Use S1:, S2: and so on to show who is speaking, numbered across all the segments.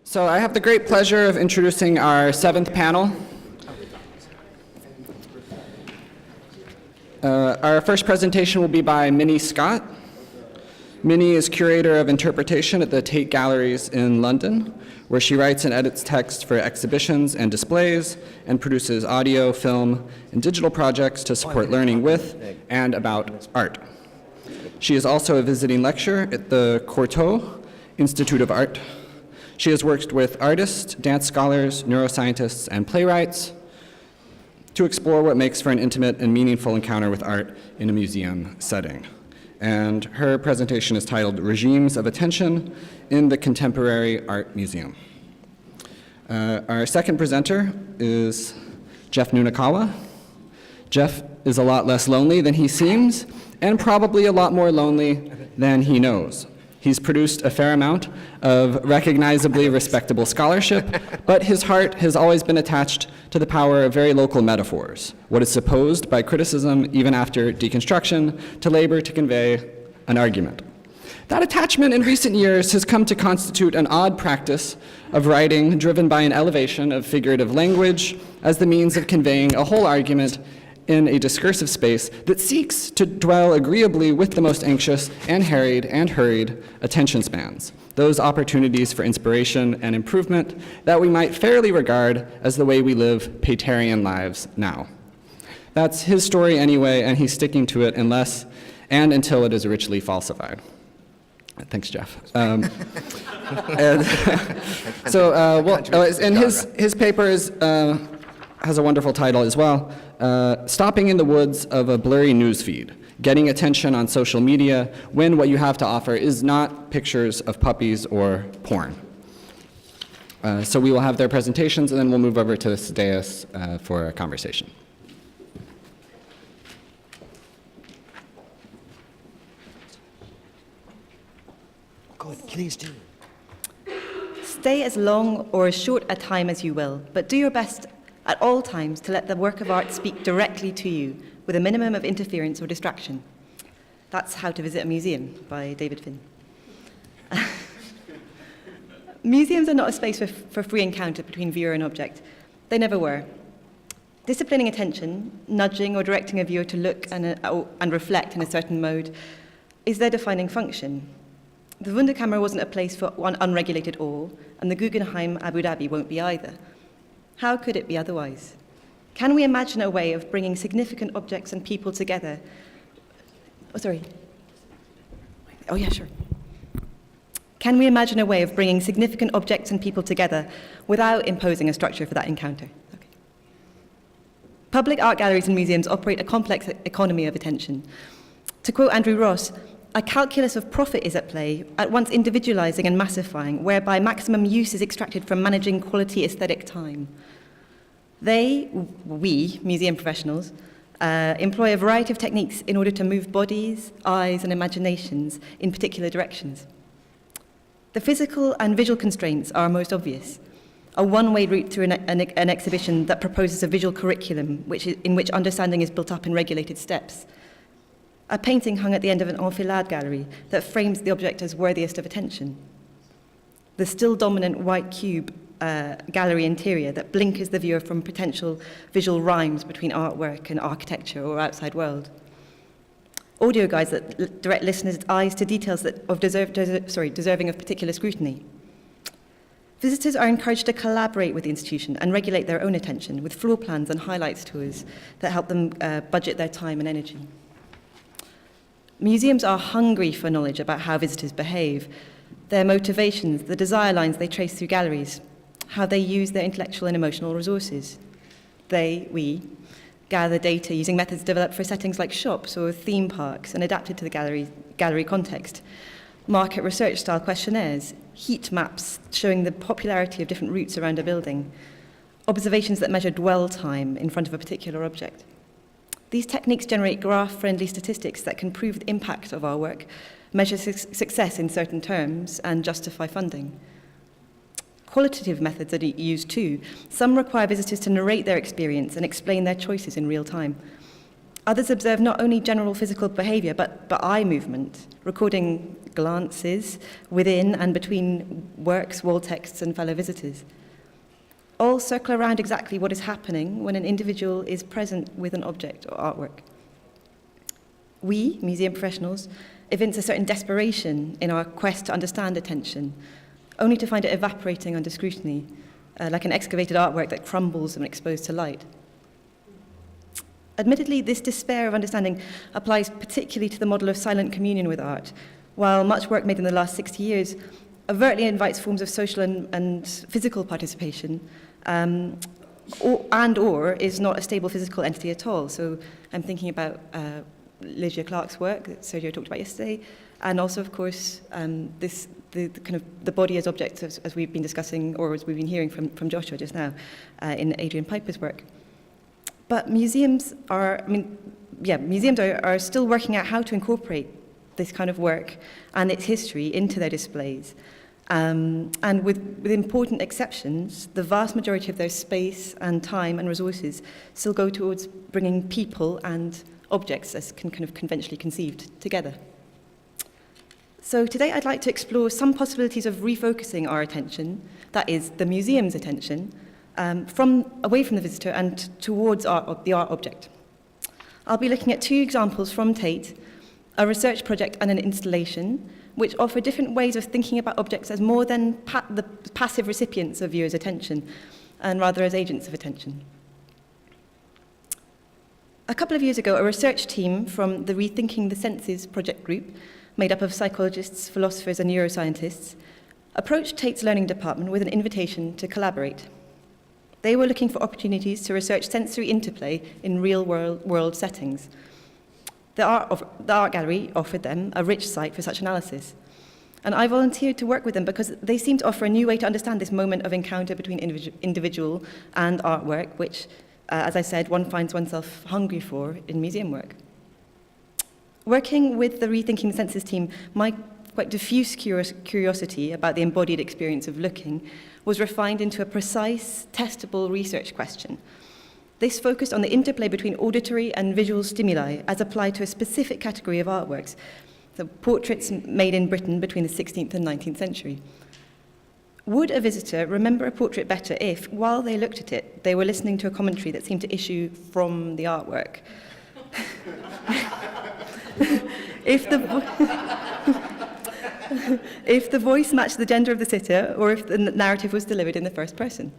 S1: So I have the great pleasure of introducing our seventh panel. Our first presentation will be by Minnie Scott. Minnie is curator of interpretation at the Tate Galleries in London, where she writes and edits text for exhibitions and displays and produces audio, film, and digital projects to support learning with and about art. She is also a visiting lecturer at the Courtauld Institute of Art. She has worked with artists, dance scholars, neuroscientists, and playwrights to explore what makes for an intimate and meaningful encounter with art in a museum setting. And her presentation is titled Regimes of Attention in the Contemporary Art Museum. Our second presenter is Jeff Nunakawa. Jeff is a lot less lonely than he seems, and probably a lot more lonely than he knows. He's produced a fair amount of recognizably respectable scholarship, but his heart has always been attached to the power of very local metaphors, what is supposed by criticism, even after deconstruction, to labor to convey an argument. That attachment in recent years has come to constitute an odd practice of writing driven by an elevation of figurative language as the means of conveying a whole argument in a discursive space that seeks to dwell agreeably with the most anxious and harried and hurried attention spans, those opportunities for inspiration and improvement that we might fairly regard as the way we live Paterian lives now. That's his story anyway, and he's sticking to it unless and until it is richly falsified. Thanks, Jeff. And his paper has a wonderful title as well, Stopping in the Woods of a Blurry Newsfeed, Getting Attention on Social Media When What You Have to Offer Is Not Pictures of Puppies or Porn. So we will have their presentations, and then we'll move over to this dais for a conversation.
S2: Good, please do.
S3: Stay as long or as short a time as you will, but do your best at all times to let the work of art speak directly to you with a minimum of interference or distraction. That's How to Visit a Museum by David Finn. Museums are not a space for free encounter between viewer and object. They never were. Disciplining attention, nudging or directing a viewer to look and reflect in a certain mode is their defining function. The Wunderkammer wasn't a place for unregulated awe, and the Guggenheim Abu Dhabi won't be either. How could it be otherwise? Can we imagine a way of bringing significant objects and people together? Can we imagine a way of bringing significant objects and people together without imposing a structure for that encounter? Okay. Public art galleries and museums operate a complex economy of attention. To quote Andrew Ross, a calculus of profit is at play, at once individualizing and massifying, whereby maximum use is extracted from managing quality aesthetic time. We, museum professionals, employ a variety of techniques in order to move bodies, eyes, and imaginations in particular directions. The physical and visual constraints are most obvious. A one-way route through an exhibition that proposes a visual curriculum in which understanding is built up in regulated steps. A painting hung at the end of an enfilade gallery that frames the object as worthiest of attention. The still dominant white cube gallery interior that blinkers the viewer from potential visual rhymes between artwork and architecture or outside world. Audio guides that direct listeners' eyes to details deserving of particular scrutiny. Visitors are encouraged to collaborate with the institution and regulate their own attention with floor plans and highlights tours that help them budget their time and energy. Museums are hungry for knowledge about how visitors behave, their motivations, the desire lines they trace through galleries, how they use their intellectual and emotional resources. We, gather data using methods developed for settings like shops or theme parks and adapted to the gallery context, market research-style questionnaires, heat maps showing the popularity of different routes around a building, observations that measure dwell time in front of a particular object. These techniques generate graph-friendly statistics that can prove the impact of our work, measure success in certain terms, and justify funding. Qualitative methods are used too. Some require visitors to narrate their experience and explain their choices in real time. Others observe not only general physical behaviour, but eye movement, recording glances within and between works, wall texts, and fellow visitors. All circle around exactly what is happening when an individual is present with an object or artwork. We, museum professionals, evince a certain desperation in our quest to understand attention, only to find it evaporating under scrutiny, like an excavated artwork that crumbles when exposed to light. Admittedly, this despair of understanding applies particularly to the model of silent communion with art, while much work made in the last 60 years overtly invites forms of social and physical participation, or is not a stable physical entity at all. So I'm thinking about Lygia Clark's work that Sergio talked about yesterday, and also, of course, the body as object, as we've been discussing, or as we've been hearing from Joshua just now, in Adrian Piper's work. But museums are still working out how to incorporate this kind of work and its history into their displays. And with important exceptions, the vast majority of their space and time and resources still go towards bringing people and objects as kind of conventionally conceived together. So today I'd like to explore some possibilities of refocusing our attention, that is, the museum's attention, away from the visitor and towards the art object. I'll be looking at two examples from Tate, a research project and an installation, which offer different ways of thinking about objects as more than the passive recipients of viewers' attention, and rather as agents of attention. A couple of years ago, a research team from the Rethinking the Senses project group, made up of psychologists, philosophers, and neuroscientists, approached Tate's learning department with an invitation to collaborate. They were looking for opportunities to research sensory interplay in real-world settings. The art gallery offered them a rich site for such analysis. And I volunteered to work with them because they seemed to offer a new way to understand this moment of encounter between individual and artwork, which, as I said, one finds oneself hungry for in museum work. Working with the Rethinking the Senses team, my quite diffuse curiosity about the embodied experience of looking was refined into a precise, testable research question. This focused on the interplay between auditory and visual stimuli as applied to a specific category of artworks, so portraits made in Britain between the 16th and 19th century. Would a visitor remember a portrait better if, while they looked at it, they were listening to a commentary that seemed to issue from the artwork? If the voice matched the gender of the sitter, or if the narrative was delivered in the first person.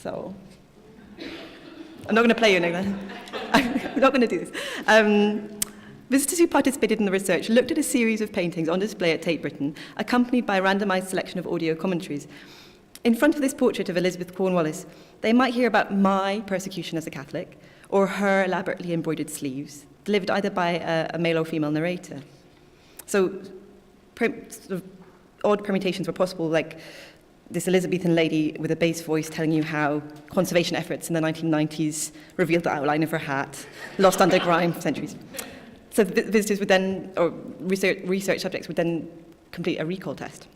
S3: So, I'm not going to play you anything. I'm not going to do this. Visitors who participated in the research looked at a series of paintings on display at Tate Britain, accompanied by a randomized selection of audio commentaries. In front of this portrait of Elizabeth Cornwallis, they might hear about my persecution as a Catholic, or her elaborately embroidered sleeves, delivered either by a male or female narrator. So, sort of odd permutations were possible, like this Elizabethan lady with a bass voice telling you how conservation efforts in the 1990s revealed the outline of her hat, lost under grime for centuries. So the visitors would then, or research subjects would then complete a recall test.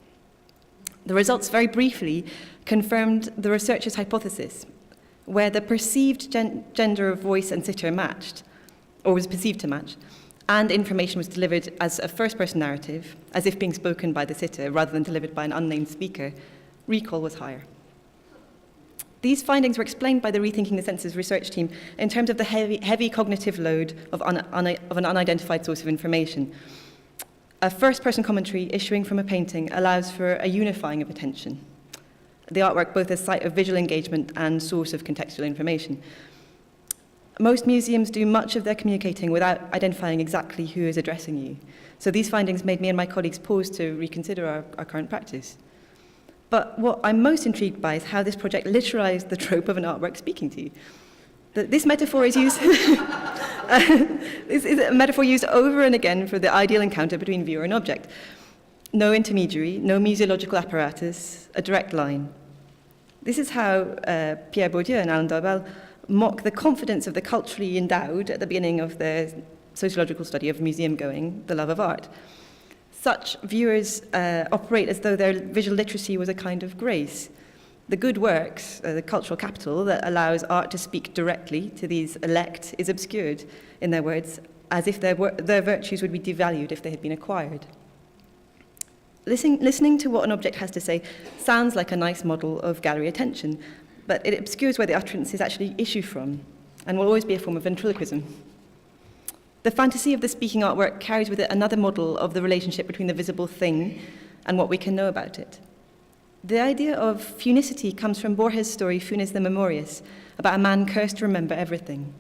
S3: The results very briefly confirmed the researchers' hypothesis, where the perceived gender of voice and sitter matched, or was perceived to match, and information was delivered as a first-person narrative, as if being spoken by the sitter rather than delivered by an unnamed speaker, recall was higher. These findings were explained by the Rethinking the Senses research team in terms of the heavy cognitive load of an unidentified source of information. A first-person commentary issuing from a painting allows for a unifying of attention, the artwork both as site of visual engagement and source of contextual information. Most museums do much of their communicating without identifying exactly who is addressing you. So these findings made me and my colleagues pause to reconsider our current practice. But what I'm most intrigued by is how this project literalized the trope of an artwork speaking to you. This metaphor is used this is a metaphor used over and again for the ideal encounter between viewer and object. No intermediary, no museological apparatus, a direct line. This is how Pierre Bourdieu and Alain Daubel mock the confidence of the culturally endowed at the beginning of their sociological study of museum-going, the love of art. Such viewers operate as though their visual literacy was a kind of grace. The good works, the cultural capital that allows art to speak directly to these elect, is obscured, in their words, as if their virtues would be devalued if they had been acquired. Listening to what an object has to say sounds like a nice model of gallery attention, but it obscures where the utterances actually issue from, and will always be a form of ventriloquism. The fantasy of the speaking artwork carries with it another model of the relationship between the visible thing and what we can know about it. The idea of funicity comes from Borges' story Funes the Memorious, about a man cursed to remember everything.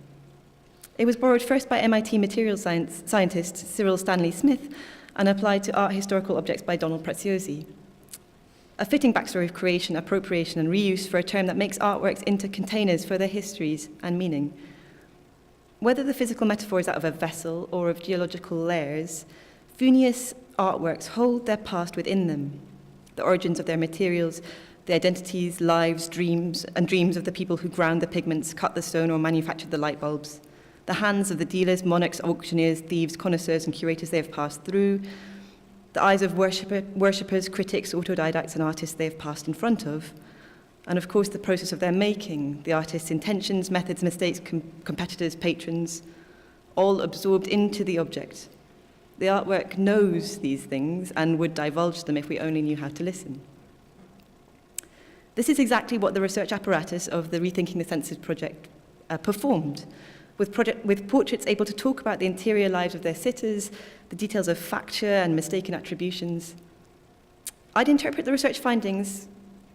S3: It was borrowed first by MIT materials scientist Cyril Stanley Smith and applied to art historical objects by Donald Preziosi. A fitting backstory of creation, appropriation, and reuse for a term that makes artworks into containers for their histories and meaning. Whether the physical metaphor is that of a vessel or of geological layers, Funius artworks hold their past within them, the origins of their materials, the identities, lives, dreams of the people who ground the pigments, cut the stone, or manufactured the light bulbs, the hands of the dealers, monarchs, auctioneers, thieves, connoisseurs, and curators they have passed through, the eyes of worshippers, critics, autodidacts, and artists they have passed in front of, and of course the process of their making, the artist's intentions, methods, mistakes, competitors, patrons, all absorbed into the object. The artwork knows these things and would divulge them if we only knew how to listen. This is exactly what the research apparatus of the Rethinking the Senses project performed, with portraits able to talk about the interior lives of their sitters, the details of facture and mistaken attributions. I'd interpret the research findings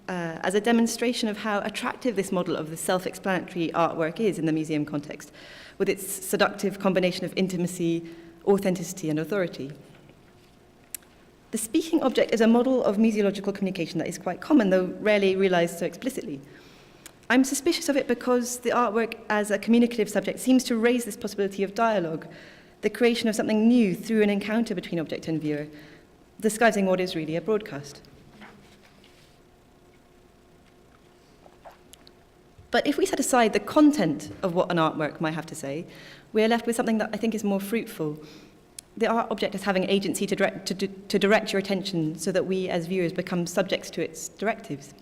S3: as a demonstration of how attractive this model of the self-explanatory artwork is in the museum context, with its seductive combination of intimacy, authenticity, and authority. The speaking object is a model of museological communication that is quite common, though rarely realized so explicitly. I'm suspicious of it because the artwork as a communicative subject seems to raise this possibility of dialogue, the creation of something new through an encounter between object and viewer, disguising what is really a broadcast. But if we set aside the content of what an artwork might have to say, we are left with something that I think is more fruitful. The art object as having agency to direct your attention so that we as viewers become subjects to its directives.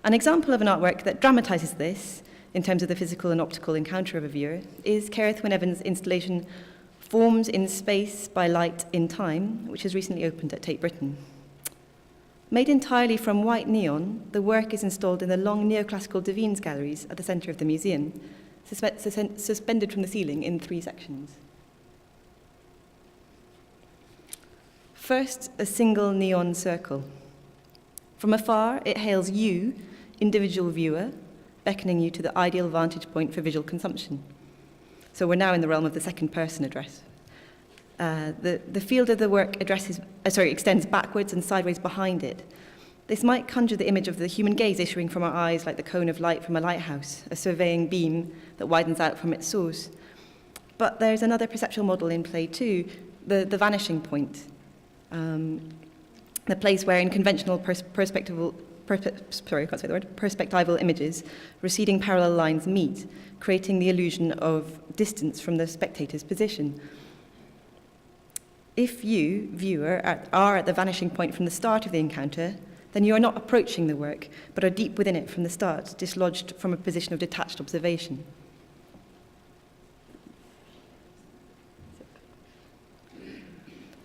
S3: An example of an artwork that dramatizes this, in terms of the physical and optical encounter of a viewer, is Kerith Wyn-Evans' installation Forms in Space by Light in Time, which has recently opened at Tate Britain. Made entirely from white neon, the work is installed in the long neoclassical Devines galleries at the centre of the museum, suspended from the ceiling in 3 sections. First, a single neon circle. From afar, it hails you, individual viewer, beckoning you to the ideal vantage point for visual consumption. So we're now in the realm of the second-person address. The field of the work extends backwards and sideways behind it. This might conjure the image of the human gaze issuing from our eyes like the cone of light from a lighthouse, a surveying beam that widens out from its source. But there's another perceptual model in play too, the vanishing point, the place where in conventional perspectival images, receding parallel lines meet, creating the illusion of distance from the spectator's position. If you, viewer, are at the vanishing point from the start of the encounter, then you are not approaching the work, but are deep within it from the start, dislodged from a position of detached observation.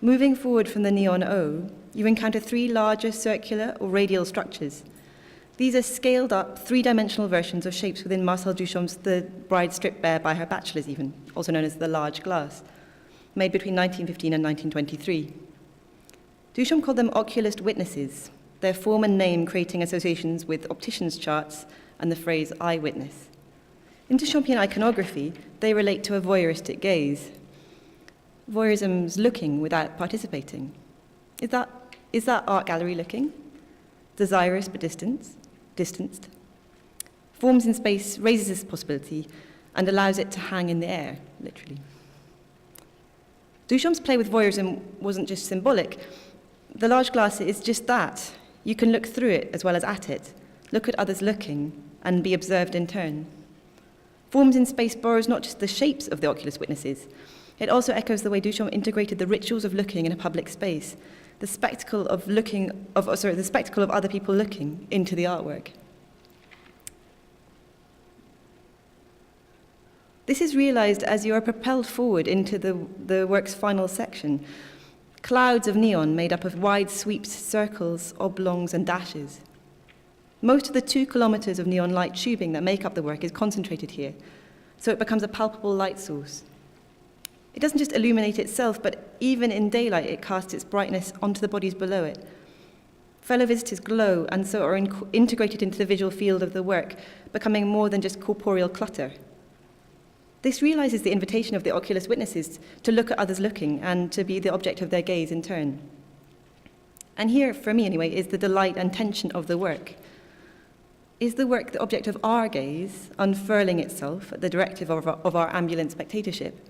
S3: Moving forward from the neon O, you encounter 3 larger circular or radial structures. These are scaled-up, 3-dimensional versions of shapes within Marcel Duchamp's The Bride Stripped Bare by Her Bachelors even, also known as the large glass, made between 1915 and 1923. Duchamp called them oculist witnesses, their form and name creating associations with opticians' charts and the phrase eyewitness. In Duchampian iconography, they relate to a voyeuristic gaze. Voyeurism's looking without participating. Is that art gallery looking? Desirous but distanced? Forms in Space raises this possibility and allows it to hang in the air, literally. Duchamp's play with voyeurism wasn't just symbolic. The large glass is just that. You can look through it as well as at it, look at others looking, and be observed in turn. Forms in Space borrows not just the shapes of the oculist witnesses, It also echoes the way Duchamp integrated the rituals of looking in a public space, the spectacle of other people looking into the artwork. This is realized as you are propelled forward into the work's final section. Clouds of neon made up of wide sweeps, circles, oblongs, and dashes. Most of the 2 kilometers of neon light tubing that make up the work is concentrated here, so it becomes a palpable light source. It doesn't just illuminate itself, but even in daylight, it casts its brightness onto the bodies below it. Fellow visitors glow and so are integrated into the visual field of the work, becoming more than just corporeal clutter. This realizes the invitation of the oculus witnesses to look at others looking and to be the object of their gaze in turn. And here, for me anyway, is the delight and tension of the work. Is the work the object of our gaze, unfurling itself at the directive of our ambulant spectatorship?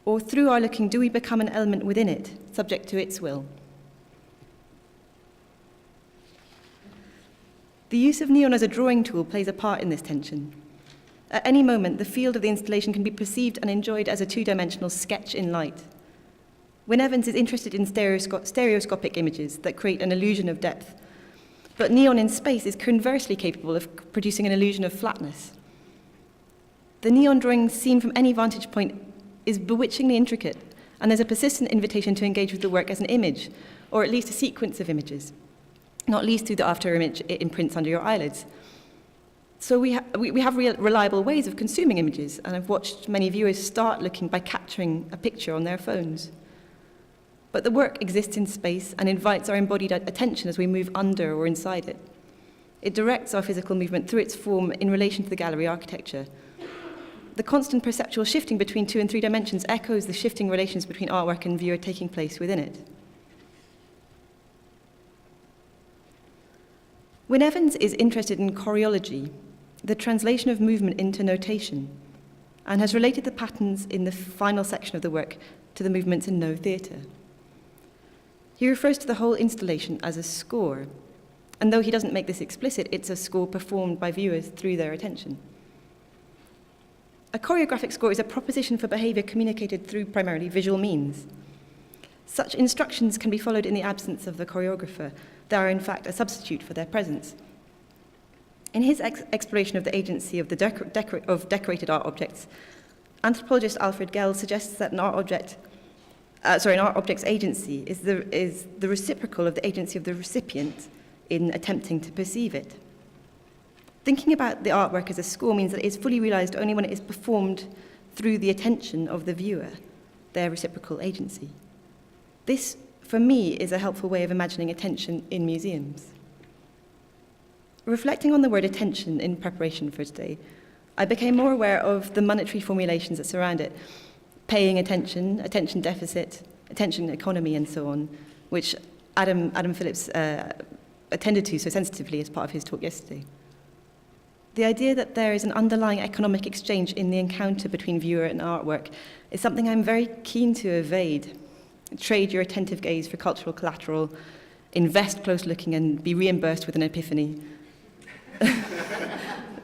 S3: Or through our looking, do we become an element within it, subject to its will? The use of neon as a drawing tool plays a part in this tension. At any moment, the field of the installation can be perceived and enjoyed as a 2-dimensional sketch in light. Wynne Evans is interested in stereoscopic images that create an illusion of depth, but neon in space is conversely capable of producing an illusion of flatness. The neon drawing seen from any vantage point is bewitchingly intricate, and there's a persistent invitation to engage with the work as an image, or at least a sequence of images, not least through the after-image it imprints under your eyelids. So we have reliable ways of consuming images, and I've watched many viewers start looking by capturing a picture on their phones. But the work exists in space and invites our embodied attention as we move under or inside it. It directs our physical movement through its form in relation to the gallery architecture. The constant perceptual shifting between 2 and 3 dimensions echoes the shifting relations between artwork and viewer taking place within it. Wynne Evans is interested in choreology, the translation of movement into notation, and has related the patterns in the final section of the work to the movements in No Theatre. He refers to the whole installation as a score, and though he doesn't make this explicit, it's a score performed by viewers through their attention. A choreographic score is a proposition for behavior communicated through primarily visual means. Such instructions can be followed in the absence of the choreographer. They are, in fact, a substitute for their presence. In his exploration of the agency of decorated art objects, anthropologist Alfred Gell suggests that an art object's agency is the reciprocal of the agency of the recipient in attempting to perceive it. Thinking about the artwork as a score means that it is fully realized only when it is performed through the attention of the viewer, their reciprocal agency. This, for me, is a helpful way of imagining attention in museums. Reflecting on the word attention in preparation for today, I became more aware of the monetary formulations that surround it: paying attention, attention deficit, attention economy, and so on, which Adam Phillips attended to so sensitively as part of his talk yesterday. The idea that there is an underlying economic exchange in the encounter between viewer and artwork is something I'm very keen to evade. Trade your attentive gaze for cultural collateral, invest close looking, and be reimbursed with an epiphany.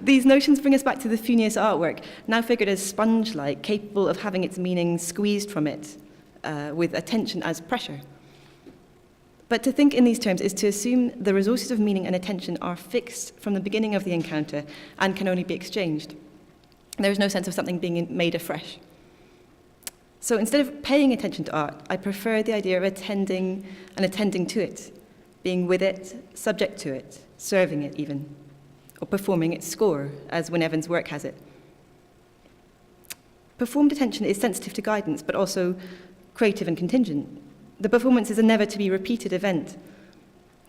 S3: These notions bring us back to the Funniest artwork, now figured as sponge-like, capable of having its meaning squeezed from it, with attention as pressure. But to think in these terms is to assume the resources of meaning and attention are fixed from the beginning of the encounter and can only be exchanged. There is no sense of something being made afresh. So instead of paying attention to art, I prefer the idea of attending and attending to it, being with it, subject to it, serving it even, or performing its score, as Wynne Evans' work has it. Performed attention is sensitive to guidance, but also creative and contingent. The performance is a never-to-be-repeated event.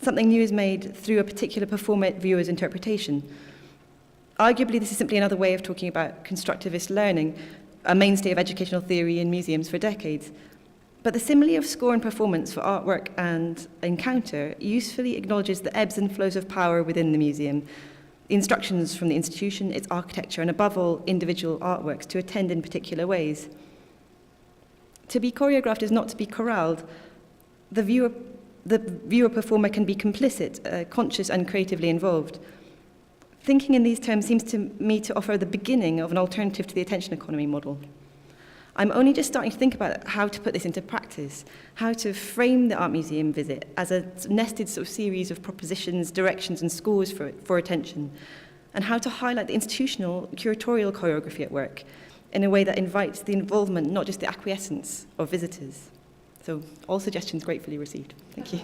S3: Something new is made through a particular performer viewer's interpretation. Arguably, this is simply another way of talking about constructivist learning, a mainstay of educational theory in museums for decades. But the simile of score and performance for artwork and encounter usefully acknowledges the ebbs and flows of power within the museum, the instructions from the institution, its architecture, and above all, individual artworks to attend in particular ways. To be choreographed is not to be corralled. The viewer performer can be complicit, conscious and creatively involved. Thinking in these terms seems to me to offer the beginning of an alternative to the attention economy model. I'm only just starting to think about how to put this into practice, how to frame the art museum visit as a nested sort of series of propositions, directions, and scores for attention, and how to highlight the institutional curatorial choreography at work in a way that invites the involvement, not just the acquiescence of visitors. So all suggestions gratefully received. Thank you.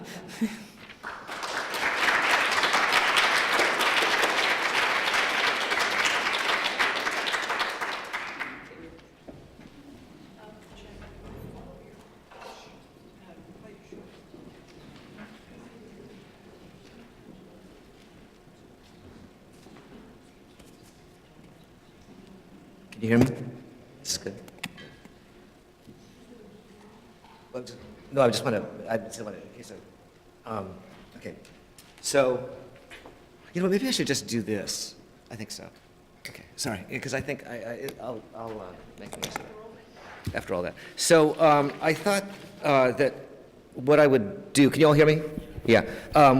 S2: Can you hear me? This is good. No, I just want to, okay, so, okay. So, you know, maybe I should just do this. I think so. Okay, sorry, because I think I'll make the most of it after all that. So, I thought that what I would do, can you all hear me? Yeah.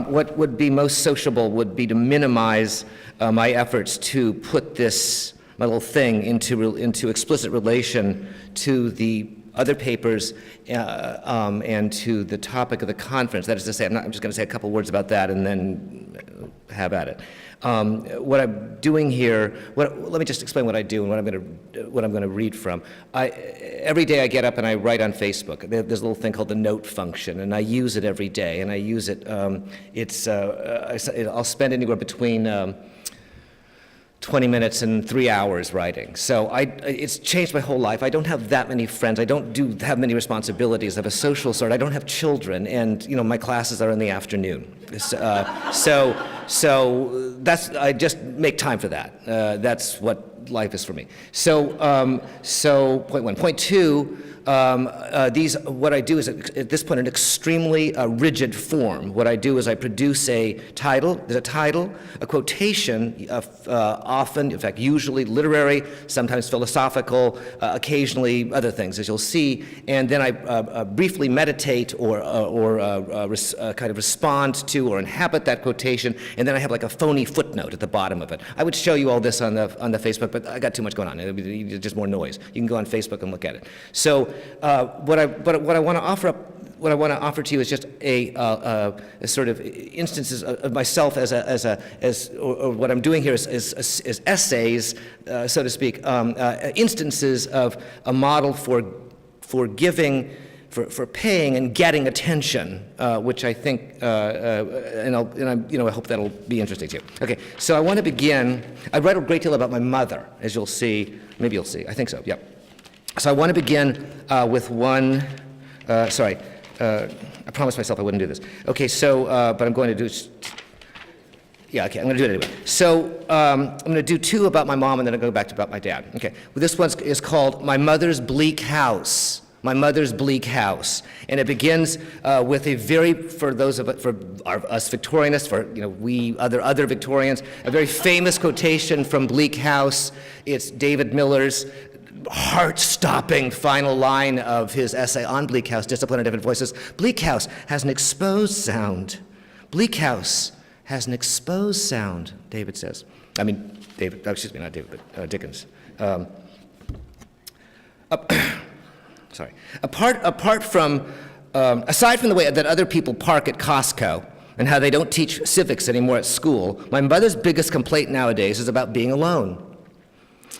S2: What would be most sociable would be to minimize my efforts to put this, my little thing, into explicit relation to the other papers and to the topic of the conference. That is to say, I'm just going to say a couple words about that and then have at it. What I'm doing here, let me just explain what I do and what I'm going to read from. Every day I get up and I write on Facebook. There's a little thing called the note function, and I use it every day. And I use it. I'll spend anywhere between 20 minutes and 3 hours writing. So it's changed my whole life. I don't have that many friends. I don't have many responsibilities of a social sort. I don't have children, and my classes are in the afternoon. So I just make time for that. That's what life is for me. So point one. Point two. What I do is, at this point, an extremely rigid form. What I do is I produce a title, a quotation, often, in fact, usually literary, sometimes philosophical, occasionally other things, as you'll see, and then I briefly meditate or kind of respond to or inhabit that quotation, and then I have like a phony footnote at the bottom of it. I would show you all this on the Facebook, but I got too much going on. It'd be just more noise. You can go on Facebook and look at it. So what I want to offer to you is just a sort of instances of myself or what I'm doing here is essays, so to speak, instances of a model for giving, for paying and getting attention, which I think, and I hope that'll be interesting to you. Okay, so I want to begin. I write a great deal about my mother, as you'll see. Maybe you'll see. I think so. Yep. So I want to begin with one. I promised myself I wouldn't do this. Okay, so but I'm going to do. Yeah, okay, I'm going to do it anyway. So I'm going to do two about my mom, and then I'll go back to about my dad. Okay, well, this one is called "My Mother's Bleak House." My Mother's Bleak House, and it begins with a very, for us Victorianists, for we other Victorians, a very famous quotation from Bleak House. It's David Miller's heart-stopping final line of his essay on Bleak House, Discipline in Different Voices. Bleak House has an exposed sound. Bleak House has an exposed sound, David says. I mean, David, excuse me, not David, but Dickens. Sorry. Aside from the way that other people park at Costco and how they don't teach civics anymore at school, my mother's biggest complaint nowadays is about being alone.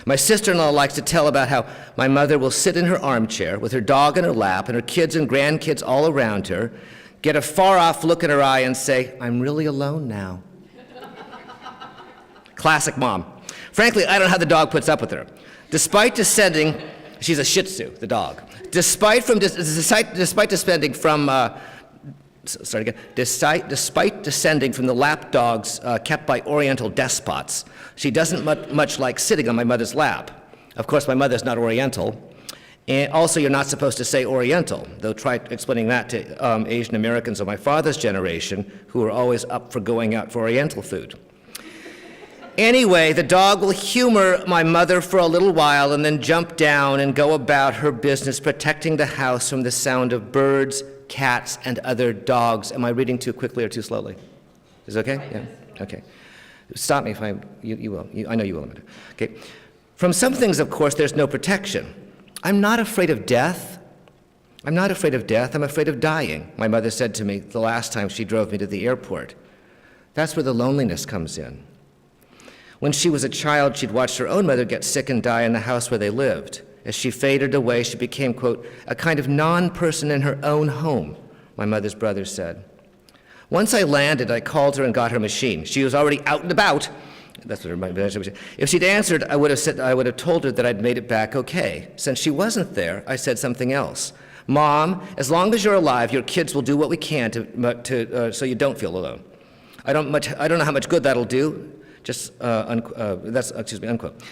S2: My sister-in-law likes to tell about how my mother will sit in her armchair with her dog in her lap and her kids and grandkids all around her, get a far-off look in her eye and say, "I'm really alone now." Classic mom. Frankly, I don't know how the dog puts up with her. Despite descending, she's a Shih Tzu, the dog. Despite descending from the lap dogs kept by Oriental despots, she doesn't much like sitting on my mother's lap. Of course, my mother's not Oriental. And also, you're not supposed to say Oriental, though try explaining that to Asian Americans of my father's generation, who are always up for going out for Oriental food. Anyway, the dog will humor my mother for a little while and then jump down and go about her business, protecting the house from the sound of birds, cats, and other dogs. Am I reading too quickly or too slowly? Is it okay? Yeah? Okay. Stop me if you will. I know you will. Okay. From some things, of course, there's no protection. I'm not afraid of death. I'm not afraid of death. I'm afraid of dying, my mother said to me the last time she drove me to the airport. That's where the loneliness comes in. When she was a child, she'd watched her own mother get sick and die in the house where they lived. As she faded away, she became, quote, a kind of non-person in her own home, my mother's brother said. Once I landed, I called her and got her machine. She was already out and about. That's what her mother said. If she'd answered, I would have told her that I'd made it back okay. Since she wasn't there, I said something else. Mom, as long as you're alive, your kids will do what we can so you don't feel alone. I don't know how much good that'll do. Unquote.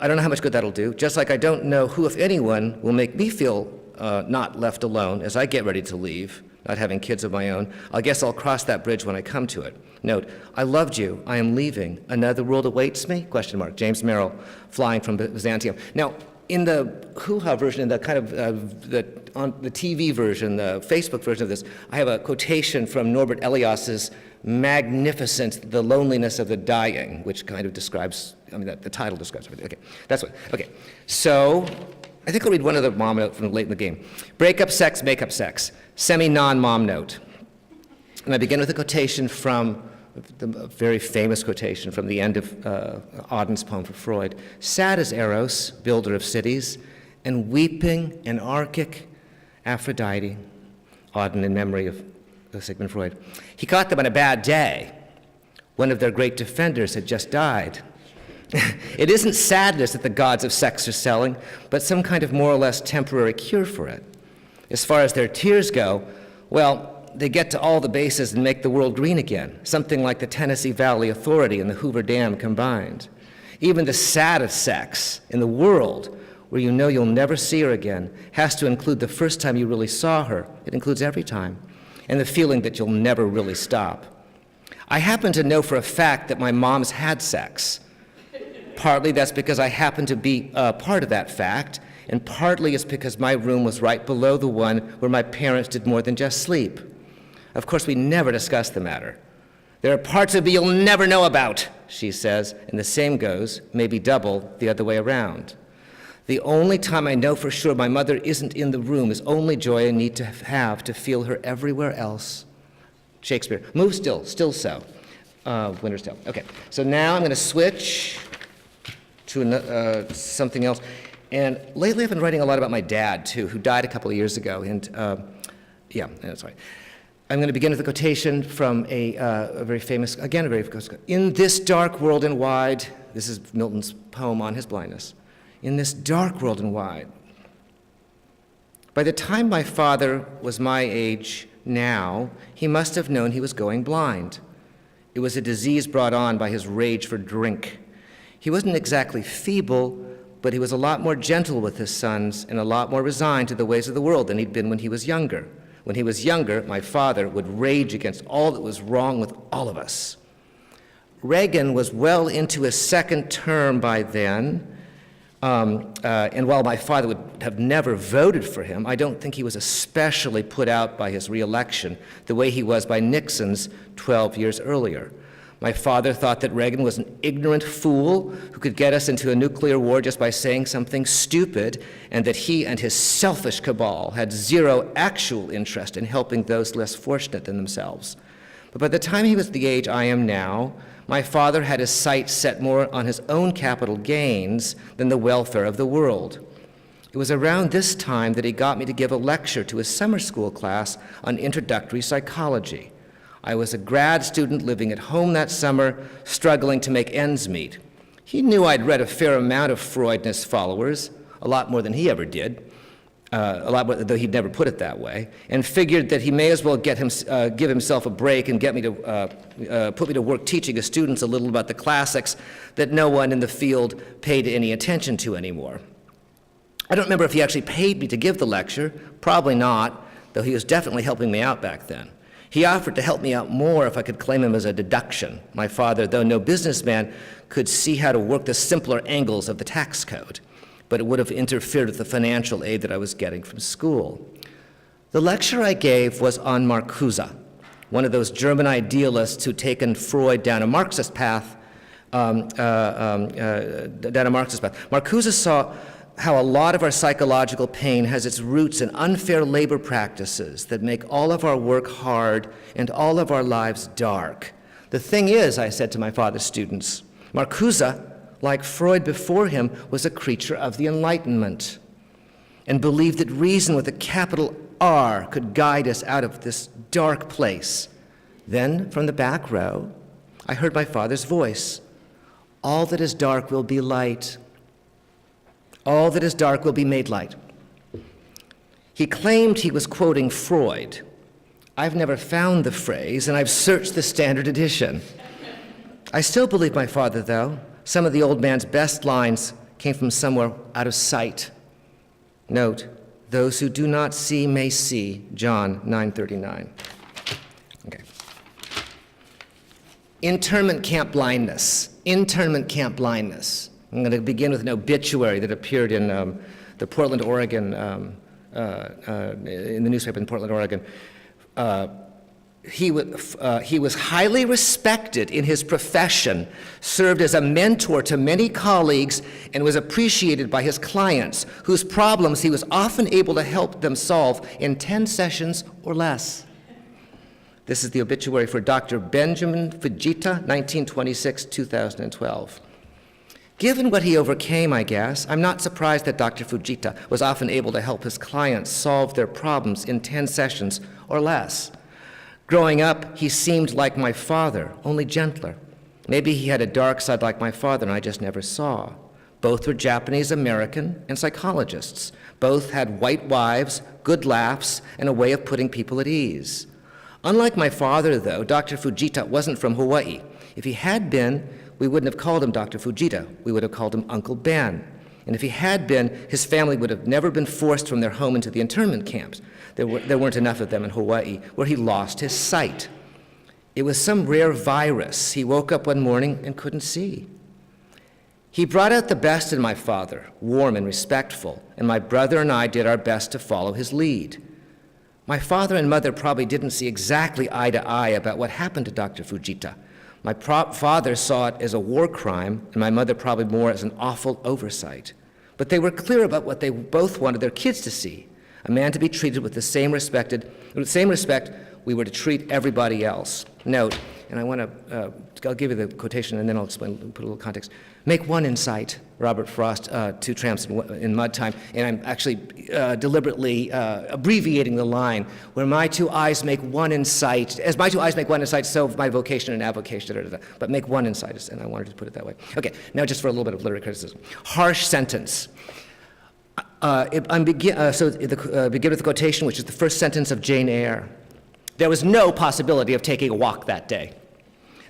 S2: I don't know how much good that'll do, just like I don't know who, if anyone, will make me feel not left alone as I get ready to leave, not having kids of my own. I guess I'll cross that bridge when I come to it. Note, I loved you, I am leaving. Another world awaits me? Question mark. James Merrill, Flying from Byzantium. Now, in the hoo-ha version, in the kind of on the TV version, the Facebook version of this, I have a quotation from Norbert Elias's magnificent The Loneliness of the Dying, which kind of describes, the title describes everything. Okay, that's what, okay. So, I think I'll read one other mom note from late in the game. Break up sex, make up sex. Semi-non-mom note. And I begin with a quotation from, a very famous quotation from the end of Auden's poem for Freud. Sad as Eros, builder of cities, and weeping anarchic Aphrodite, Auden in memory of Sigmund Freud. He caught them on a bad day. One of their great defenders had just died. It isn't sadness that the gods of sex are selling, but some kind of more or less temporary cure for it. As far as their tears go, well, they get to all the bases and make the world green again, something like the Tennessee Valley Authority and the Hoover Dam combined. Even the saddest sex in the world, where you know you'll never see her again, has to include the first time you really saw her. It includes every time. And the feeling that you'll never really stop. I happen to know for a fact that my mom's had sex. Partly that's because I happen to be part of that fact, and partly it's because my room was right below the one where my parents did more than just sleep. Of course, we never discussed the matter. There are parts of me you'll never know about, she says, and the same goes, maybe double, the other way around. The only time I know for sure my mother isn't in the room is only joy I need to have to feel her everywhere else. Shakespeare. Move still so. Winter's Tale. Okay, so now I'm going to switch to something else. And lately I've been writing a lot about my dad, too, who died a couple of years ago. And sorry. I'm going to begin with a quotation from a very famous, again, a very famous, in this dark world and wide, this is Milton's poem on his blindness. In this dark world and wide. By the time my father was my age now, he must have known he was going blind. It was a disease brought on by his rage for drink. He wasn't exactly feeble, but he was a lot more gentle with his sons and a lot more resigned to the ways of the world than he'd been when he was younger. When he was younger, my father would rage against all that was wrong with all of us. Reagan was well into his second term by then, and while my father would have never voted for him, I don't think he was especially put out by his re-election the way he was by Nixon's 12 years earlier. My father thought that Reagan was an ignorant fool who could get us into a nuclear war just by saying something stupid, and that he and his selfish cabal had zero actual interest in helping those less fortunate than themselves. But by the time he was the age I am now, my father had his sights set more on his own capital gains than the welfare of the world. It was around this time that he got me to give a lecture to his summer school class on introductory psychology. I was a grad student living at home that summer, struggling to make ends meet. He knew I'd read a fair amount of Freud and his followers, a lot more than he ever did, a lot more, though he'd never put it that way, and figured that he may as well give himself a break and get me to put me to work teaching his students a little about the classics that no one in the field paid any attention to anymore. I don't remember if he actually paid me to give the lecture, probably not, though he was definitely helping me out back then. He offered to help me out more if I could claim him as a deduction. My father, though no businessman, could see how to work the simpler angles of the tax code, but it would have interfered with the financial aid that I was getting from school. The lecture I gave was on Marcuse, one of those German idealists who'd taken Freud down a Marxist path. Marcuse saw how a lot of our psychological pain has its roots in unfair labor practices that make all of our work hard and all of our lives dark. The thing is, I said to my father's students, Marcuse, like Freud before him, was a creature of the Enlightenment and believed that reason with a capital R could guide us out of this dark place. Then, from the back row, I heard my father's voice. All that is dark will be light. All that is dark will be made light. He claimed he was quoting Freud. I've never found the phrase, and I've searched the standard edition. I still believe my father, though. Some of the old man's best lines came from somewhere out of sight. Note, those who do not see may see, John 9:39. Okay. Internment camp blindness. Internment camp blindness. I'm going to begin with an obituary that appeared in the Portland, Oregon, in the newspaper in Portland, Oregon. He was highly respected in his profession, served as a mentor to many colleagues, and was appreciated by his clients, whose problems he was often able to help them solve in 10 sessions or less. This is the obituary for Dr. Benjamin Fujita, 1926-2012. Given what he overcame, I guess, I'm not surprised that Dr. Fujita was often able to help his clients solve their problems in 10 sessions or less. Growing up, he seemed like my father, only gentler. Maybe he had a dark side like my father and I just never saw. Both were Japanese American and psychologists. Both had white wives, good laughs, and a way of putting people at ease. Unlike my father, though, Dr. Fujita wasn't from Hawaii. If he had been, we wouldn't have called him Dr. Fujita. We would have called him Uncle Ben. And if he had been, his family would have never been forced from their home into the internment camps. There weren't enough of them in Hawaii, where he lost his sight. It was some rare virus. He woke up one morning and couldn't see. He brought out the best in my father, warm and respectful, and my brother and I did our best to follow his lead. My father and mother probably didn't see exactly eye to eye about what happened to Dr. Fujita. My father saw it as a war crime, and my mother probably more as an awful oversight. But they were clear about what they both wanted their kids to see, a man to be treated with the same respect we were to treat everybody else. Note, and I'll give you the quotation and then I'll explain, put a little context. Make one in sight, Robert Frost, Two Tramps in Mud Time, and I'm actually deliberately abbreviating the line, where my two eyes make one in sight. As my two eyes make one in sight, so my vocation and avocation, but make one in sight, and I wanted to put it that way. Okay, now just for a little bit of literary criticism. Harsh sentence. Begin with the quotation, which is the first sentence of Jane Eyre. There was no possibility of taking a walk that day.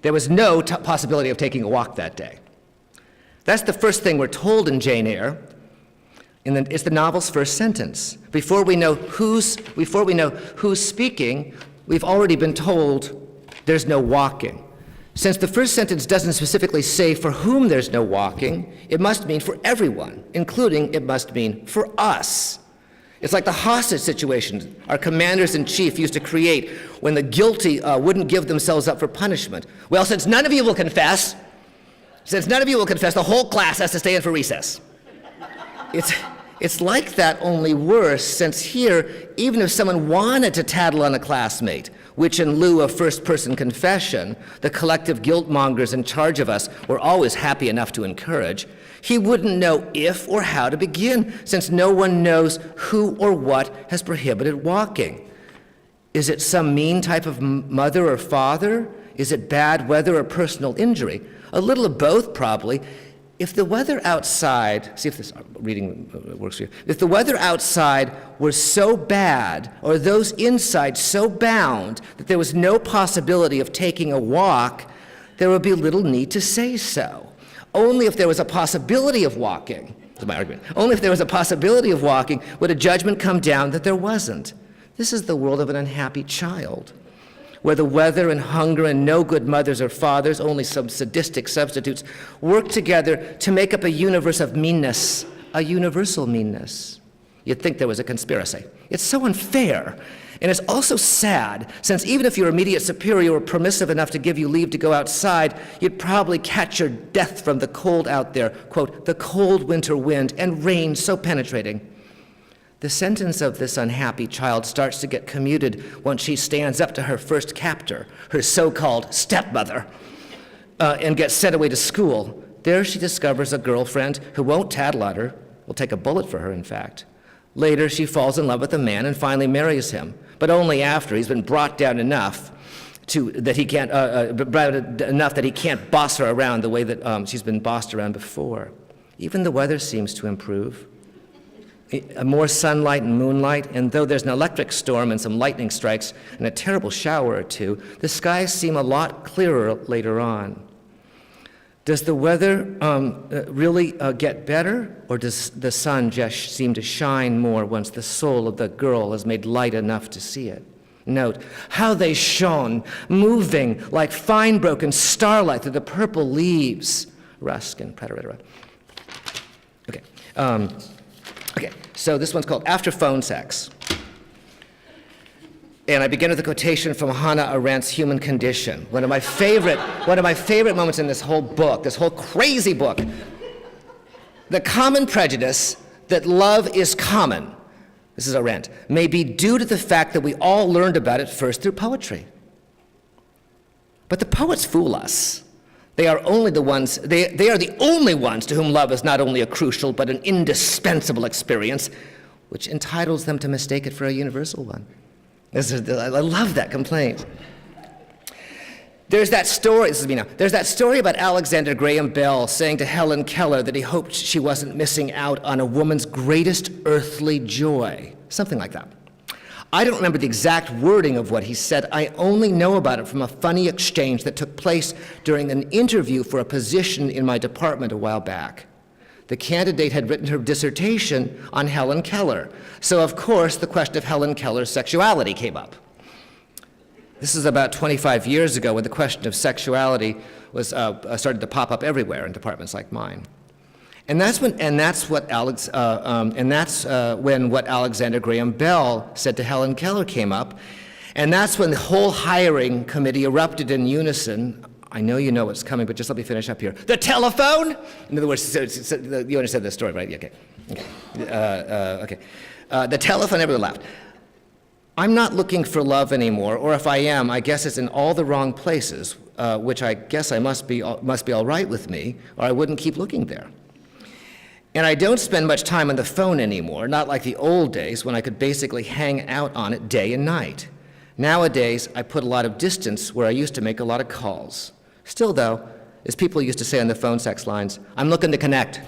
S2: There was no possibility of taking a walk that day. That's the first thing we're told in Jane Eyre. It's the novel's first sentence. Before we know who's speaking, we've already been told there's no walking. Since the first sentence doesn't specifically say for whom there's no walking, it must mean for everyone, including it must mean for us. It's like the hostage situation our commanders-in-chief used to create when the guilty wouldn't give themselves up for punishment. Well, since none of you will confess, the whole class has to stay in for recess. It's like that, only worse, since here, even if someone wanted to tattle on a classmate, which in lieu of first-person confession, the collective guilt-mongers in charge of us were always happy enough to encourage, he wouldn't know if or how to begin, since no one knows who or what has prohibited walking. Is it some mean type of mother or father? Is it bad weather or personal injury? A little of both, probably. If the weather outside, see if this reading works for you. If the weather outside were so bad, or those inside so bound, that there was no possibility of taking a walk, there would be little need to say so. Only if there was a possibility of walking, is my argument, only if there was a possibility of walking would a judgment come down that there wasn't. This is the world of an unhappy child, where the weather and hunger and no good mothers or fathers, only some sadistic substitutes, work together to make up a universe of meanness, a universal meanness. You'd think there was a conspiracy. It's so unfair. And it's also sad, since even if your immediate superior were permissive enough to give you leave to go outside, you'd probably catch your death from the cold out there, quote, the cold winter wind and rain so penetrating. The sentence of this unhappy child starts to get commuted once she stands up to her first captor, her so-called stepmother, and gets sent away to school. There she discovers a girlfriend who won't tattle at her, will take a bullet for her, in fact. Later, she falls in love with a man and finally marries him, but only after he's been brought down enough that he can't boss her around the way that she's been bossed around before. Even the weather seems to improve. More sunlight and moonlight, and though there's an electric storm and some lightning strikes and a terrible shower or two, the skies seem a lot clearer later on. Does the weather really get better, or does the sun just seem to shine more once the soul of the girl is made light enough to see it? Note how they shone, moving like fine broken starlight through the purple leaves. Ruskin, Predator. Okay. Okay, so this one's called After Phone Sex. And I begin with a quotation from Hannah Arendt's Human Condition, one of my favorite moments in this whole book, this whole crazy book. The common prejudice that love is common, this is Arendt, may be due to the fact that we all learned about it first through poetry. But the poets fool us. They are the only ones to whom love is not only a crucial but an indispensable experience, which entitles them to mistake it for a universal one. I love that complaint. There's that story, this is me now, there's that story about Alexander Graham Bell saying to Helen Keller that he hoped she wasn't missing out on a woman's greatest earthly joy. Something like that. I don't remember the exact wording of what he said. I only know about it from a funny exchange that took place during an interview for a position in my department a while back. The candidate had written her dissertation on Helen Keller, so of course the question of Helen Keller's sexuality came up. This is about 25 years ago when the question of sexuality was started to pop up everywhere in departments like mine. And that's when what Alexander Graham Bell said to Helen Keller came up, and that's when the whole hiring committee erupted in unison. I know you know what's coming, but just let me finish up here. The telephone. In other words, you understand this story, right? Yeah, okay. The telephone. Everyone laughed. I'm not looking for love anymore, or if I am, I guess it's in all the wrong places, which I guess I must be all right with me, or I wouldn't keep looking there. And I don't spend much time on the phone anymore, not like the old days when I could basically hang out on it day and night. Nowadays, I put a lot of distance where I used to make a lot of calls. Still though, as people used to say on the phone sex lines, I'm looking to connect.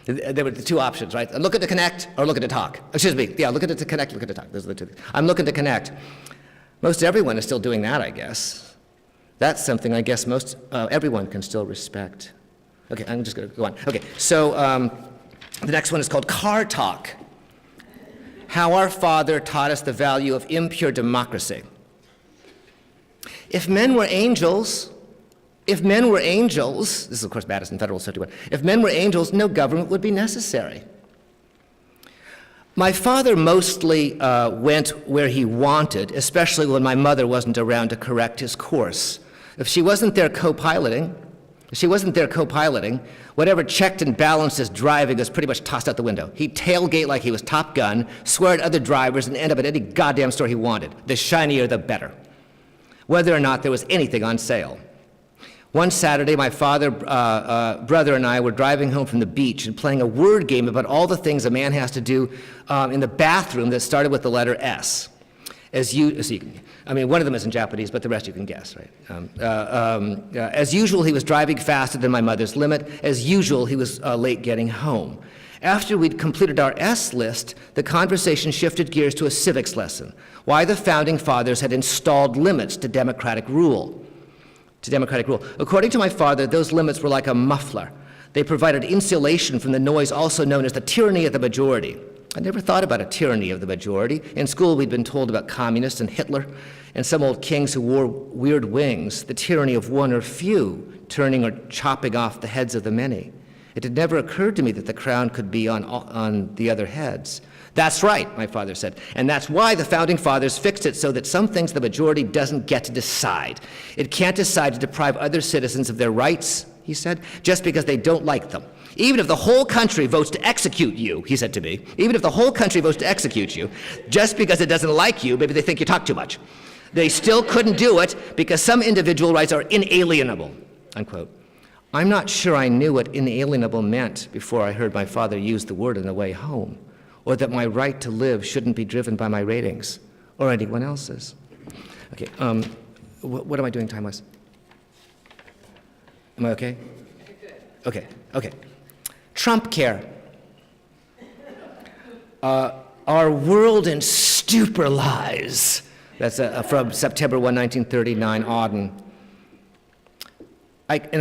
S2: There were the two options, right? I'm looking to connect or looking to talk. Excuse me, yeah, looking to connect, looking to talk. Those are the two things. I'm looking to connect. Most everyone is still doing that, I guess. That's something I guess everyone can still respect. Okay, I'm just gonna go on. Okay, so the next one is called Car Talk. How our father taught us the value of impure democracy. If men were angels, this is of course Madison Federal 51, if men were angels, no government would be necessary. My father mostly went where he wanted, especially when my mother wasn't around to correct his course. If she wasn't there co-piloting, whatever checked and balanced his driving was pretty much tossed out the window. He'd tailgate like he was Top Gun, swear at other drivers, and end up at any goddamn store he wanted. The shinier, the better. Whether or not there was anything on sale. One Saturday, my brother and I were driving home from the beach and playing a word game about all the things a man has to do in the bathroom that started with the letter S. One of them is in Japanese, but the rest you can guess, right? As usual, he was driving faster than my mother's limit. As usual, he was late getting home. After we'd completed our S list, the conversation shifted gears to a civics lesson. Why the founding fathers had installed limits to democratic rule. According to my father, those limits were like a muffler. They provided insulation from the noise also known as the tyranny of the majority. I never thought about a tyranny of the majority. In school, we'd been told about communists and Hitler and some old kings who wore weird wings, the tyranny of one or few, turning or chopping off the heads of the many. It had never occurred to me that the crown could be on the other heads. That's right, my father said, and that's why the Founding Fathers fixed it so that some things the majority doesn't get to decide. It can't decide to deprive other citizens of their rights, he said, just because they don't like them. Even if the whole country votes to execute you, he said to me, even if the whole country votes to execute you, just because it doesn't like you, maybe they think you talk too much. They still couldn't do it because some individual rights are inalienable, unquote. I'm not sure I knew what inalienable meant before I heard my father use the word on the way home, or that my right to live shouldn't be driven by my ratings or anyone else's. Okay, what am I doing time-wise? Am I okay? Okay. Trump care. Our world in stupor lies. That's from September 1, 1939, Auden.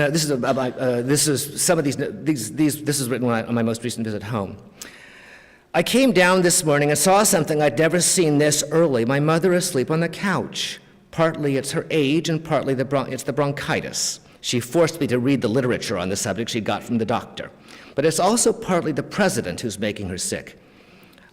S2: This is written on my most recent visit home. I came down this morning and saw something I'd never seen this early. My mother asleep on the couch. Partly it's her age, and partly it's the bronchitis. She forced me to read the literature on the subject she got from the doctor. But it's also partly the president who's making her sick.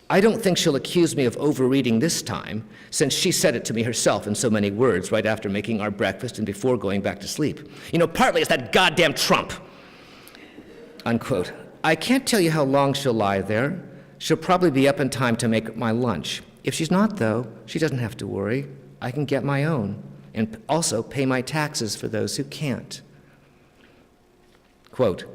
S2: I don't think she'll accuse me of overreading this time, since she said it to me herself in so many words right after making our breakfast and before going back to sleep. You know, partly it's that goddamn Trump, unquote. I can't tell you how long she'll lie there. She'll probably be up in time to make my lunch. If she's not, though, she doesn't have to worry. I can get my own, and also pay my taxes for those who can't. Quote,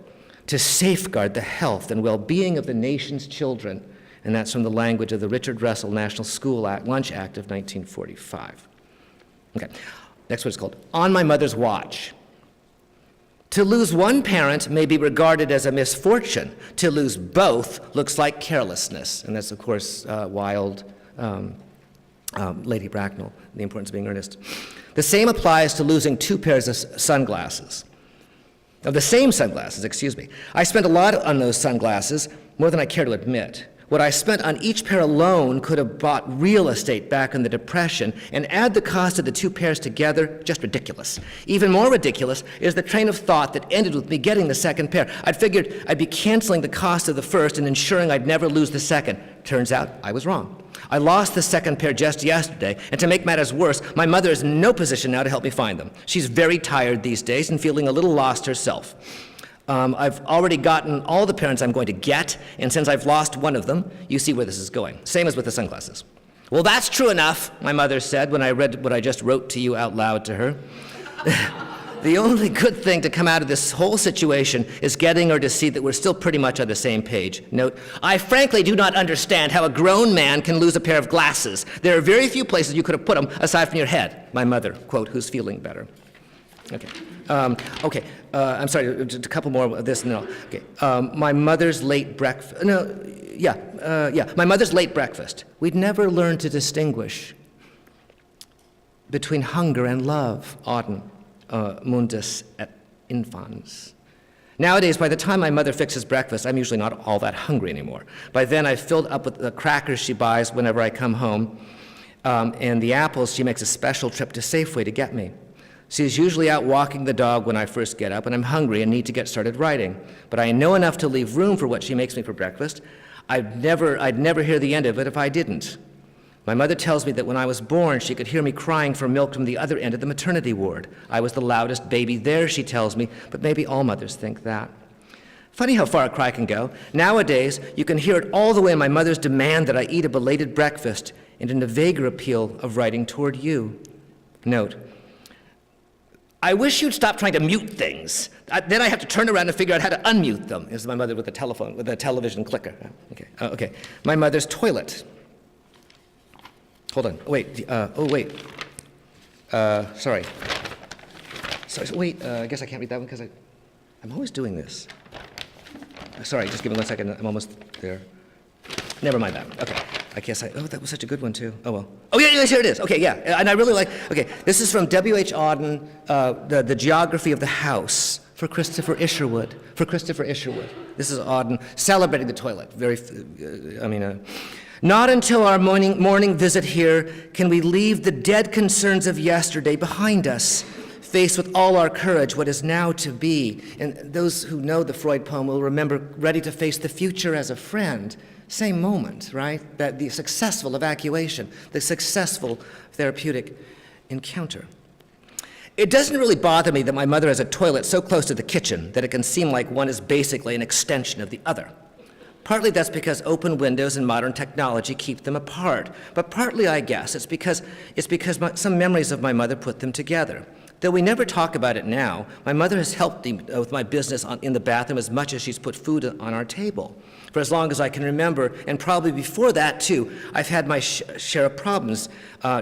S2: to safeguard the health and well-being of the nation's children, and that's from the language of the Richard Russell National School Lunch Act of 1945. Okay, next one is called On My Mother's Watch. To lose one parent may be regarded as a misfortune. To lose both looks like carelessness. And that's, of course, Wilde, Lady Bracknell, The Importance of Being Earnest. The same applies to losing two pairs of sunglasses. Of the same sunglasses, excuse me. I spent a lot on those sunglasses, more than I care to admit. What I spent on each pair alone could have bought real estate back in the Depression, and add the cost of the two pairs together, just ridiculous. Even more ridiculous is the train of thought that ended with me getting the second pair. I'd figured I'd be canceling the cost of the first and ensuring I'd never lose the second. Turns out I was wrong. I lost the second pair just yesterday, and to make matters worse, my mother is in no position now to help me find them. She's very tired these days and feeling a little lost herself. I've already gotten all the parents I'm going to get, and since I've lost one of them, you see where this is going. Same as with the sunglasses. Well, that's true enough, my mother said when I read what I just wrote to you out loud to her. The only good thing to come out of this whole situation is getting her to see that we're still pretty much on the same page. Note, I frankly do not understand how a grown man can lose a pair of glasses. There are very few places you could have put them aside from your head. My mother, quote, who's feeling better. Okay. I'm sorry, just a couple more of this. No. Okay. My mother's late breakfast. My mother's late breakfast. We'd never learned to distinguish between hunger and love. Auden, mundus et infans. Nowadays, by the time my mother fixes breakfast, I'm usually not all that hungry anymore. By then, I've filled up with the crackers she buys whenever I come home, and the apples she makes a special trip to Safeway to get me. She's usually out walking the dog when I first get up, and I'm hungry and need to get started writing. But I know enough to leave room for what she makes me for breakfast. I'd never hear the end of it if I didn't. My mother tells me that when I was born, she could hear me crying for milk from the other end of the maternity ward. I was the loudest baby there, she tells me, but maybe all mothers think that. Funny how far a cry can go. Nowadays, you can hear it all the way in my mother's demand that I eat a belated breakfast and in a vaguer appeal of writing toward you. Note, I wish you'd stop trying to mute things. Then I have to turn around and figure out how to unmute them. This is my mother with a television clicker. Okay. My mother's toilet. Hold on. Wait. Sorry. Wait. I guess I can't read that one because I'm always doing this. Sorry. Just give me 1 second. I'm almost there. Never mind that. Okay. I guess that was such a good one too. Oh well. Oh yeah, here it is. Okay, yeah. And I really like, this is from W.H. Auden, the Geography of the House for Christopher Isherwood. This is Auden celebrating the toilet. Not until our morning visit here can we leave the dead concerns of yesterday behind us, face with all our courage what is now to be. And those who know the Freud poem will remember ready to face the future as a friend, same moment, right? That the successful evacuation, the successful therapeutic encounter. It doesn't really bother me that my mother has a toilet so close to the kitchen that it can seem like one is basically an extension of the other. Partly that's because open windows and modern technology keep them apart, but partly, I guess, it's because some memories of my mother put them together. Though we never talk about it now, my mother has helped me with my business in the bathroom as much as she's put food on our table. For as long as I can remember, and probably before that too, I've had my share of problems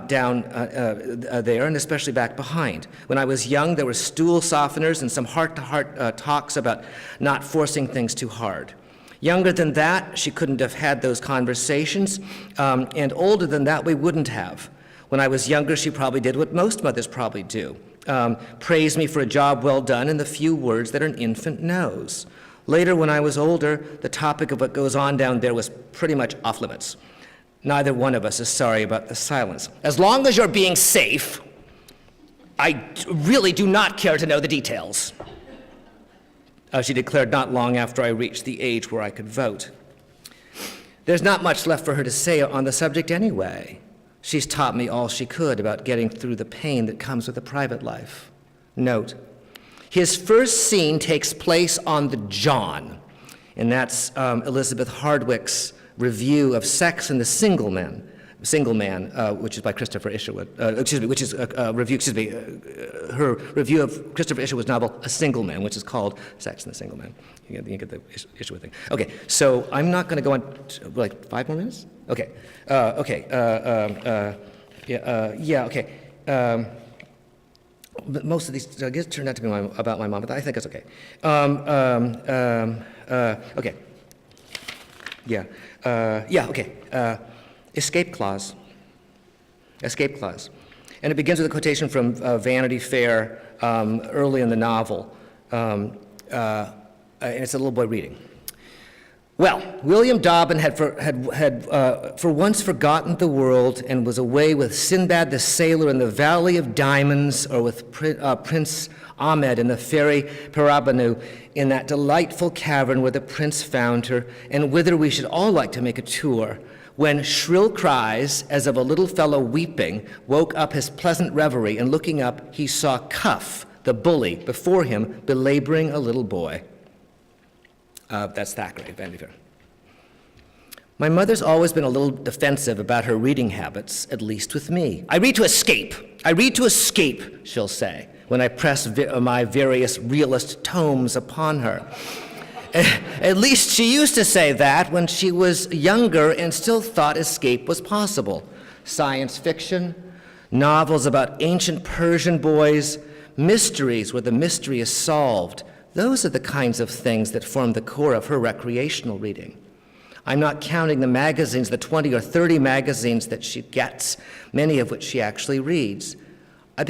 S2: down there, and especially back behind. When I was young, there were stool softeners and some heart-to-heart talks about not forcing things too hard. Younger than that, she couldn't have had those conversations, and older than that, we wouldn't have. When I was younger, she probably did what most mothers probably do. Praise me for a job well done in the few words that an infant knows. Later, when I was older, the topic of what goes on down there was pretty much off limits. Neither one of us is sorry about the silence. As long as you're being safe, I really do not care to know the details. She declared not long after I reached the age where I could vote. There's not much left for her to say on the subject anyway. She's taught me all she could about getting through the pain that comes with a private life. Note, his first scene takes place on the John, and that's Elizabeth Hardwick's review of Sex and the Single Man, which is by Christopher Isherwood. Her review of Christopher Isherwood's novel A Single Man, which is called Sex and the Single Man. You get the Isherwood thing. Okay, so I'm not going to go on like 5 more minutes. Okay, okay. But most of these, I guess, turned out to be about my mom, but I think it's okay. Okay. Okay. Escape clause. Escape clause. And it begins with a quotation from Vanity Fair early in the novel. And it's a little boy reading. Well, William Dobbin had for once forgotten the world and was away with Sinbad the Sailor in the Valley of Diamonds, or with Prince Ahmed in the fairy Parabanu in that delightful cavern where the prince found her, and whither we should all like to make a tour, when shrill cries, as of a little fellow weeping, woke up his pleasant reverie, and looking up, he saw Cuff, the bully, before him, belaboring a little boy. That's Thackeray, Vanity Fair. My mother's always been a little defensive about her reading habits, at least with me. I read to escape. I read to escape, she'll say, when I press my various realist tomes upon her. At least she used to say that when she was younger and still thought escape was possible. Science fiction, novels about ancient Persian boys, mysteries where the mystery is solved. Those are the kinds of things that form the core of her recreational reading. I'm not counting the magazines, the 20 or 30 magazines that she gets, many of which she actually reads. I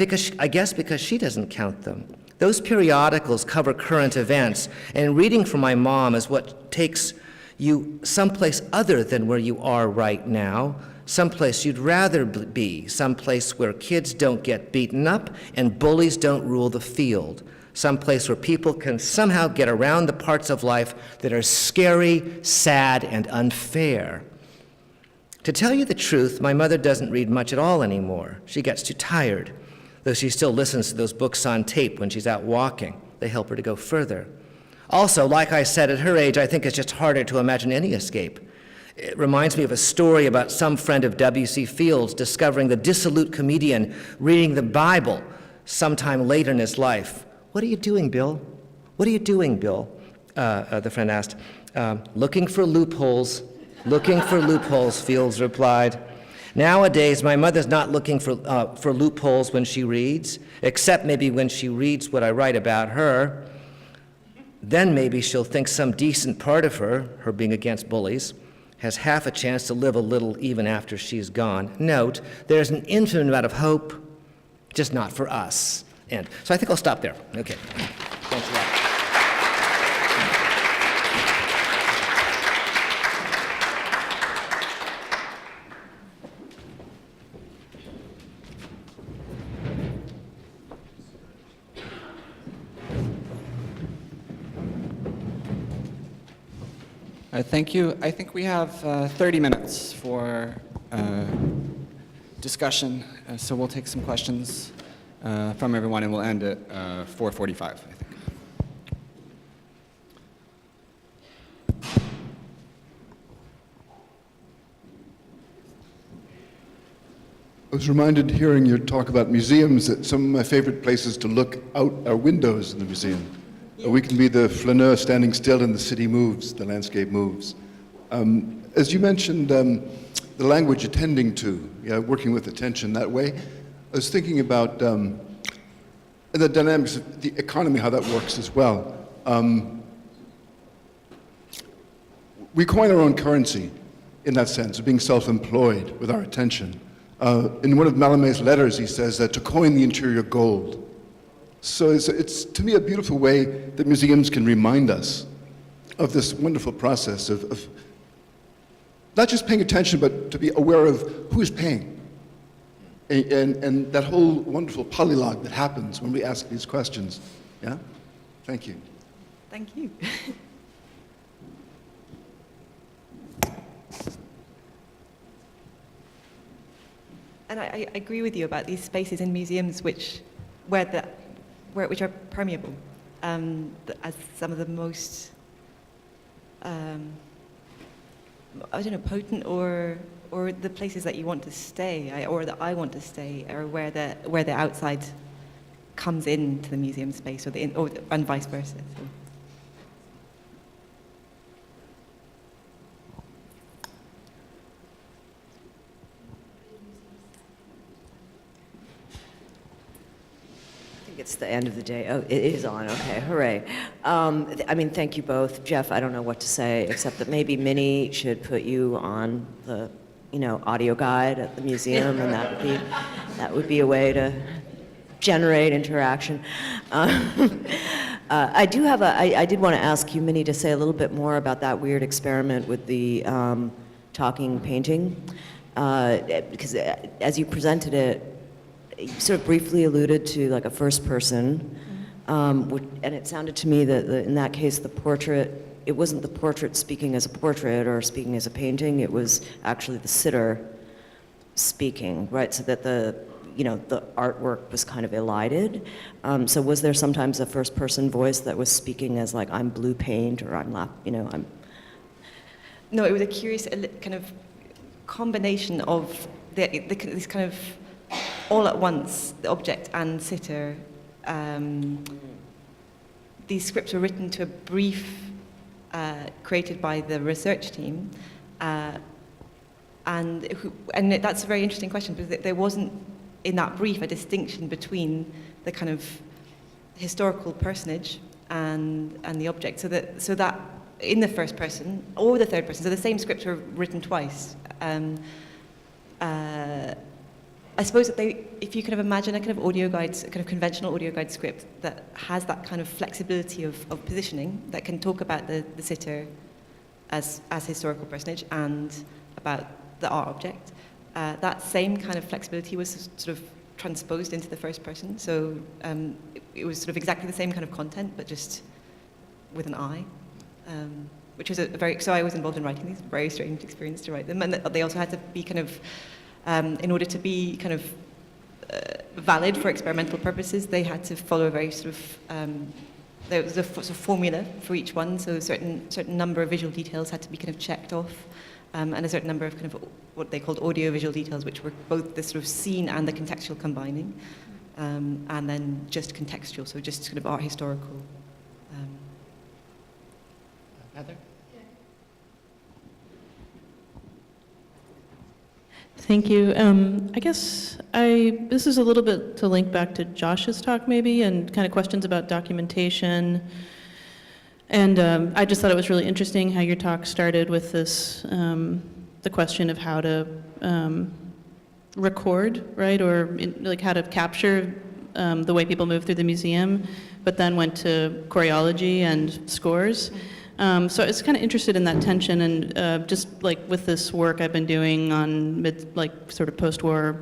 S2: guess because she doesn't count them. Those periodicals cover current events, and reading from my mom is what takes you someplace other than where you are right now, someplace you'd rather be, someplace where kids don't get beaten up and bullies don't rule the field, someplace where people can somehow get around the parts of life that are scary, sad, and unfair. To tell you the truth, my mother doesn't read much at all anymore. She gets too tired, though she still listens to those books on tape when she's out walking. They help her to go further. Also, like I said, at her age, I think it's just harder to imagine any escape. It reminds me of a story about some friend of W.C. Fields discovering the dissolute comedian reading the Bible sometime later in his life. "What are you doing, Bill? What are you doing, Bill?" The friend asked. "Looking for loopholes. Looking for loopholes," Fields replied. Nowadays, my mother's not looking for loopholes when she reads, except maybe when she reads what I write about her. Then maybe she'll think some decent part of her being against bullies, has half a chance to live a little even after she's gone. Note, there's an infinite amount of hope, just not for us. And so I think I'll stop there. Okay. Thanks a lot.
S1: Thank you. I think we have 30 minutes for discussion, so we'll take some questions from everyone, and we'll end at 4:45, I think.
S4: I was reminded hearing your talk about museums that some of my favorite places to look out are windows in the museum. We can be the flaneur standing still and the city moves, the landscape moves. As you mentioned, the language attending to, working with attention that way, I was thinking about the dynamics of the economy, how that works as well. We coin our own currency in that sense of being self-employed with our attention. In one of Mallarmé's letters, he says that to coin the interior gold. So it's to me a beautiful way that museums can remind us of this wonderful process of not just paying attention, but to be aware of who is paying. And that whole wonderful polylogue that happens when we ask these questions. Yeah? Thank you.
S3: Thank you. And I agree with you about these spaces in museums which are permeable, as some of the most, potent or the places that you want to stay, or that I want to stay, or where the outside comes into the museum space, and vice versa. So.
S5: It's the end of the day. Oh, it is on. Okay, hooray. Thank you both. Jeff, I don't know what to say, except that maybe Minnie should put you on the, audio guide at the museum, and that would be a way to generate interaction. I did want to ask you, Minnie, to say a little bit more about that weird experiment with the talking painting, because as you presented it, you sort of briefly alluded to like a first person, and it sounded to me that in that case the portrait, it wasn't the portrait speaking as a portrait or speaking as a painting, it was actually the sitter speaking, right? So that the artwork was kind of elided. So was there sometimes a first person voice that was speaking as like, I'm blue paint, or I'm.
S3: No, it was a curious kind of combination of this kind of all at once, the object and sitter. These scripts were written to a brief created by the research team, and that's a very interesting question, because there wasn't in that brief a distinction between the kind of historical personage and the object, so that in the first person or the third person, so the same scripts were written twice. I suppose that if you kind of imagine a kind of audio guide, a kind of conventional audio guide script that has that kind of flexibility of positioning, that can talk about the sitter as historical personage and about the art object, that same kind of flexibility was sort of transposed into the first person. So it was sort of exactly the same kind of content, but just with an I, which was so I was involved in writing these, very strange experience to write them, and they also had to be kind of, in order to be kind of valid for experimental purposes, they had to follow a very sort of, there was a sort of formula for each one, so a certain number of visual details had to be kind of checked off, and a certain number of kind of what they called audio-visual details, which were both the sort of scene and the contextual combining, and then just contextual, so just kind of art historical.
S1: Heather?
S6: Thank you. I guess this is a little bit to link back to Josh's talk maybe, and kind of questions about documentation. And I just thought it was really interesting how your talk started with this, the question of how to record, right? Or like how to capture the way people move through the museum, but then went to choreology and scores. So I was kind of interested in that tension, and just like with this work I've been doing on sort of post-war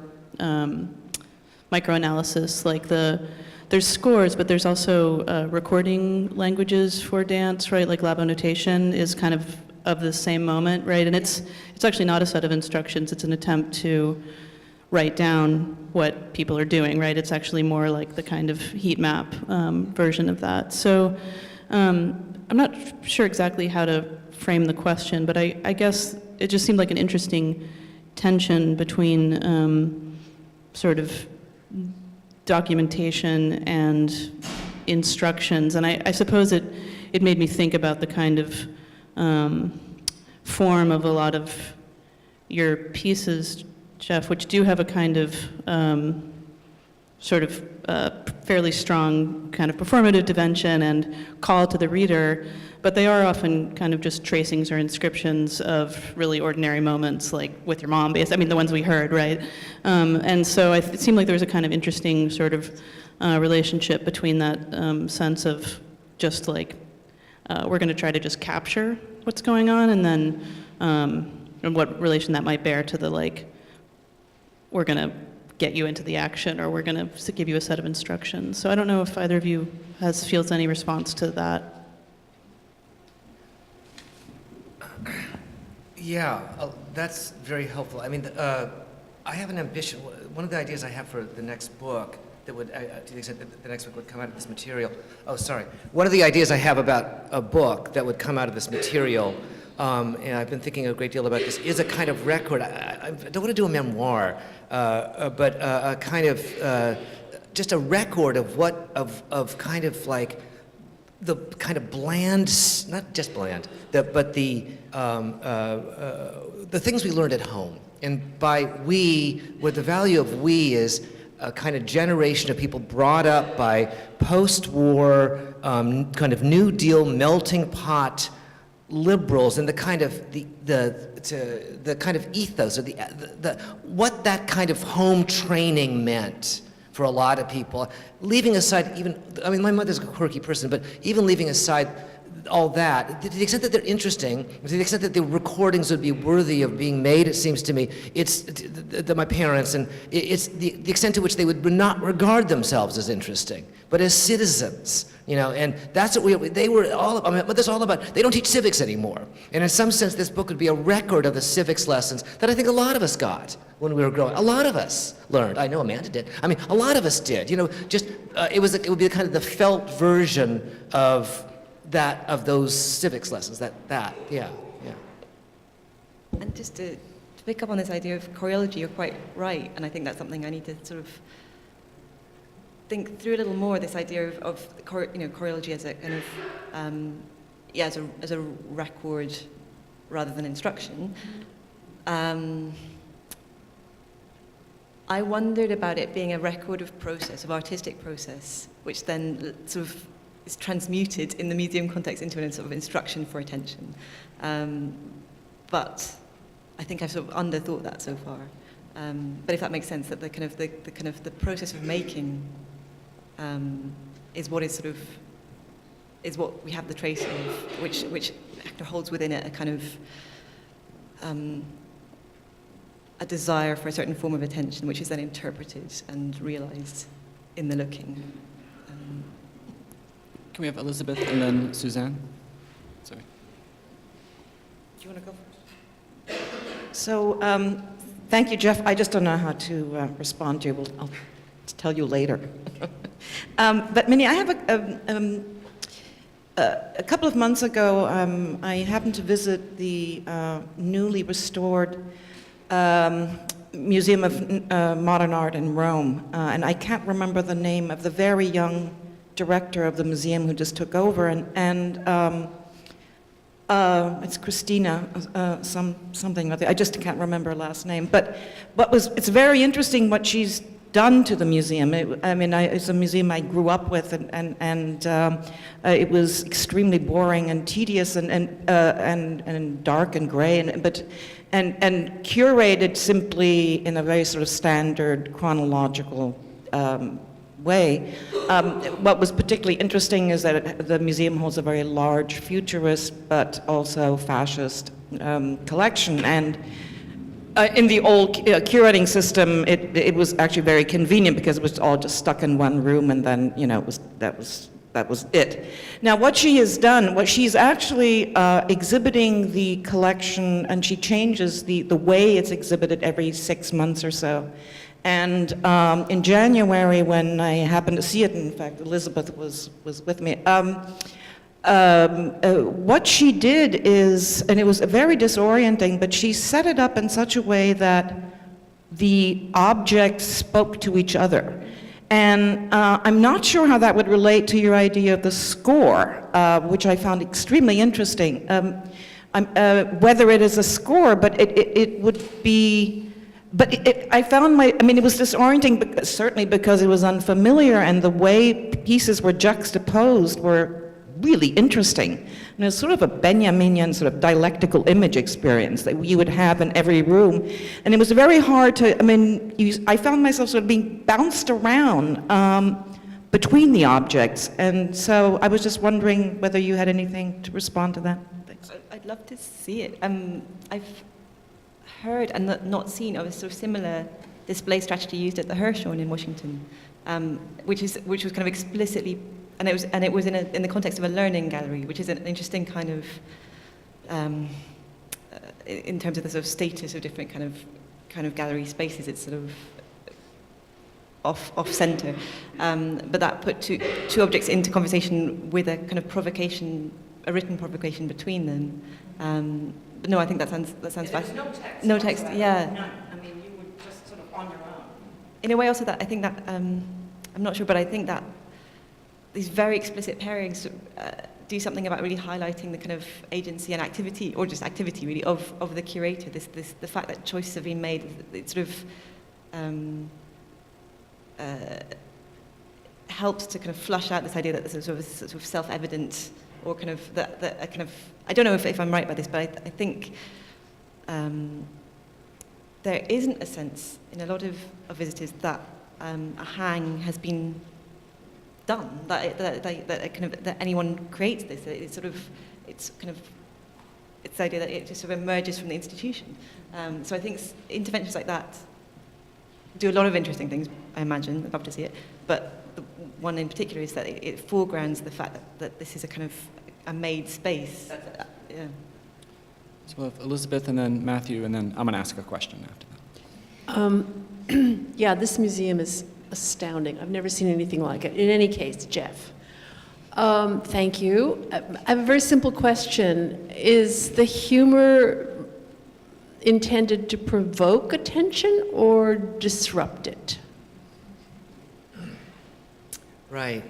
S6: microanalysis, like there's scores, but there's also recording languages for dance, right? Like labo notation is kind of of the same moment, right? And it's actually not a set of instructions. It's an attempt to write down what people are doing, right? It's actually more like the kind of heat map version of that. So I'm not sure exactly how to frame the question, but I guess it just seemed like an interesting tension between sort of documentation and instructions. And I suppose it made me think about the kind of form of a lot of your pieces, Jeff, which do have a kind of sort of fairly strong kind of performative dimension and call to the reader, but they are often kind of just tracings or inscriptions of really ordinary moments, like with your mom, I mean, the ones we heard, right? And so it seemed like there was a kind of interesting sort of relationship between that sense of just like, we're going to try to just capture what's going on, and then and what relation that might bear to the like, we're going to get you into the action, or we're going to give you a set of instructions. So I don't know if either of you feels any response to that.
S2: Yeah, that's very helpful. I mean, I have an ambition. One of the ideas I have for the next book that would, to the extent that the next book would come out of this material. Oh, sorry. One of the ideas I have about a book that would come out of this material, and I've been thinking a great deal about this, is a kind of record. I don't want to do a memoir, but a kind of just a record of what of kind of like the kind of bland, not just bland, but the things we learned at home. And by we, where the value of we is a kind of generation of people brought up by post-war kind of New Deal melting pot liberals, and the kind of the kind of ethos, or the what that kind of home training meant for a lot of people. Leaving aside even, I mean, my mother's a quirky person, but even leaving aside all that, to the extent that they're interesting, to the extent that the recordings would be worthy of being made, it seems to me, it's my parents, and it's the extent to which they would not regard themselves as interesting, but as citizens, you know, and that's what they were all about. I mean, what this all about, they don't teach civics anymore. And in some sense, this book would be a record of the civics lessons that I think a lot of us got when we were growing. A lot of us learned. I know Amanda did. I mean, a lot of us did. You know, just, it would be kind of the felt version of those civics lessons, yeah.
S3: And just to pick up on this idea of corralling, you're quite right, and I think that's something I need to sort of think through a little more, this idea of corralling as a kind of, as a record rather than instruction. I wondered about it being a record of process, of artistic process, which then sort of is transmuted in the museum context into a sort of instruction for attention. But I think I've sort of underthought that so far. But if that makes sense, that the kind of the process of making is what is sort of is what we have the trace of, which actor holds within it a kind of a desire for a certain form of attention, which is then interpreted and realized in the looking.
S1: Can we have Elizabeth and then Suzanne? Sorry.
S7: Do you want to go first? So, thank you, Jeff. I just don't know how to respond to you. I'll tell you later. But Minnie, I have a couple of months ago, I happened to visit the newly restored Museum of Modern Art in Rome, and I can't remember the name of the very young director of the museum who just took over, and it's Christina something. I just can't remember her last name. But it's very interesting what she's done to the museum. It's a museum I grew up with, and it was extremely boring and tedious and dark and gray, and curated simply in a very sort of standard chronological way. What was particularly interesting is that the museum holds a very large futurist but also fascist collection, and in the old curating system, it was actually very convenient because it was all just stuck in one room, and then that was that was it. Now, what she has done, what she's actually exhibiting the collection, and she changes the way it's exhibited every 6 months or so. And in January, when I happened to see it, in fact, Elizabeth was with me, what she did is, and it was very disorienting, but she set it up in such a way that the objects spoke to each other. And I'm not sure how that would relate to your idea of the score, which I found extremely interesting. Whether it is a score, but it would be, but I found it was disorienting, certainly because it was unfamiliar, and the way pieces were juxtaposed were really interesting. And it was sort of a Benjaminian sort of dialectical image experience that you would have in every room. And it was very hard to, I found myself sort of being bounced around between the objects. And so I was just wondering whether you had anything to respond to that. Thanks.
S3: I'd love to see it. I've heard and not seen of a sort of similar display strategy used at the Hirshhorn in Washington, which was kind of explicitly, and it was in the context of a learning gallery, which is an interesting kind of in terms of the sort of status of different kind of gallery spaces. It's sort of off center, but that put two objects into conversation with a kind of provocation, a written provocation between them. But no, I think that sounds fascinating.
S7: No text.
S3: No text, yeah.
S7: None. You were just sort of on your own.
S3: In a way, also that I think that I'm not sure, but I think that these very explicit pairings do something about really highlighting the kind of agency and activity, or just activity really, of the curator. The fact that choices have been made, it sort of helps to kind of flush out this idea that there's sort of self-evident, or kind of that a kind of, I don't know if I'm right by this, but I think there isn't a sense in a lot of visitors that a hang has been done, that anyone creates this. It's the idea that it just sort of emerges from the institution. So I think interventions like that do a lot of interesting things, I imagine. I'd love to see it. But the one in particular is that it foregrounds the fact that this is a kind of a made space. Yeah.
S1: So we'll have Elizabeth and then Matthew, and then I'm going to ask a question after that.
S8: Yeah, this museum is astounding. I've never seen anything like it. In any case, Jeff, thank you. I have a very simple question. Is the humor intended to provoke attention or disrupt it?
S2: Right.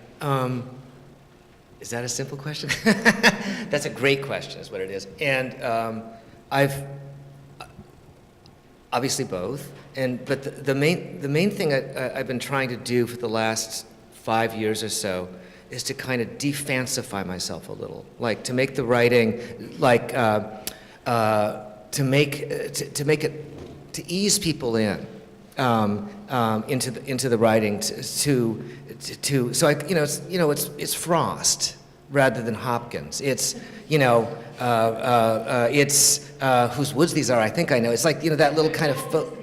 S2: Is that a simple question? That's a great question, is what it is. And I've obviously both. But the main thing I've been trying to do for the last 5 years or so is to kind of defancify myself a little, like to make the writing, like to ease people in into the writing, so it's Frost rather than Hopkins. It's it's whose woods these are. I think I know. It's like that little kind of.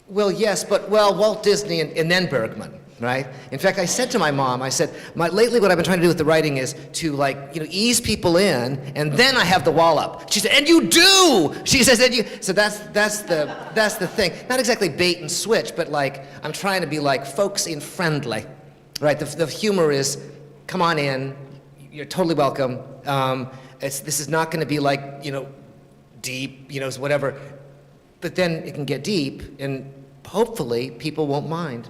S2: Well, yes, but Walt Disney and then Bergman, right? In fact, I said to my mom, I said, lately what I've been trying to do with the writing is to ease people in, and then I have the wall up. She said, and you do. She says, and you. So that's the thing. Not exactly bait and switch, but I'm trying to be folksy and friendly, right? The humor is, come on in, you're totally welcome. This is not going to be deep, whatever. But then it can get deep, and hopefully people won't mind.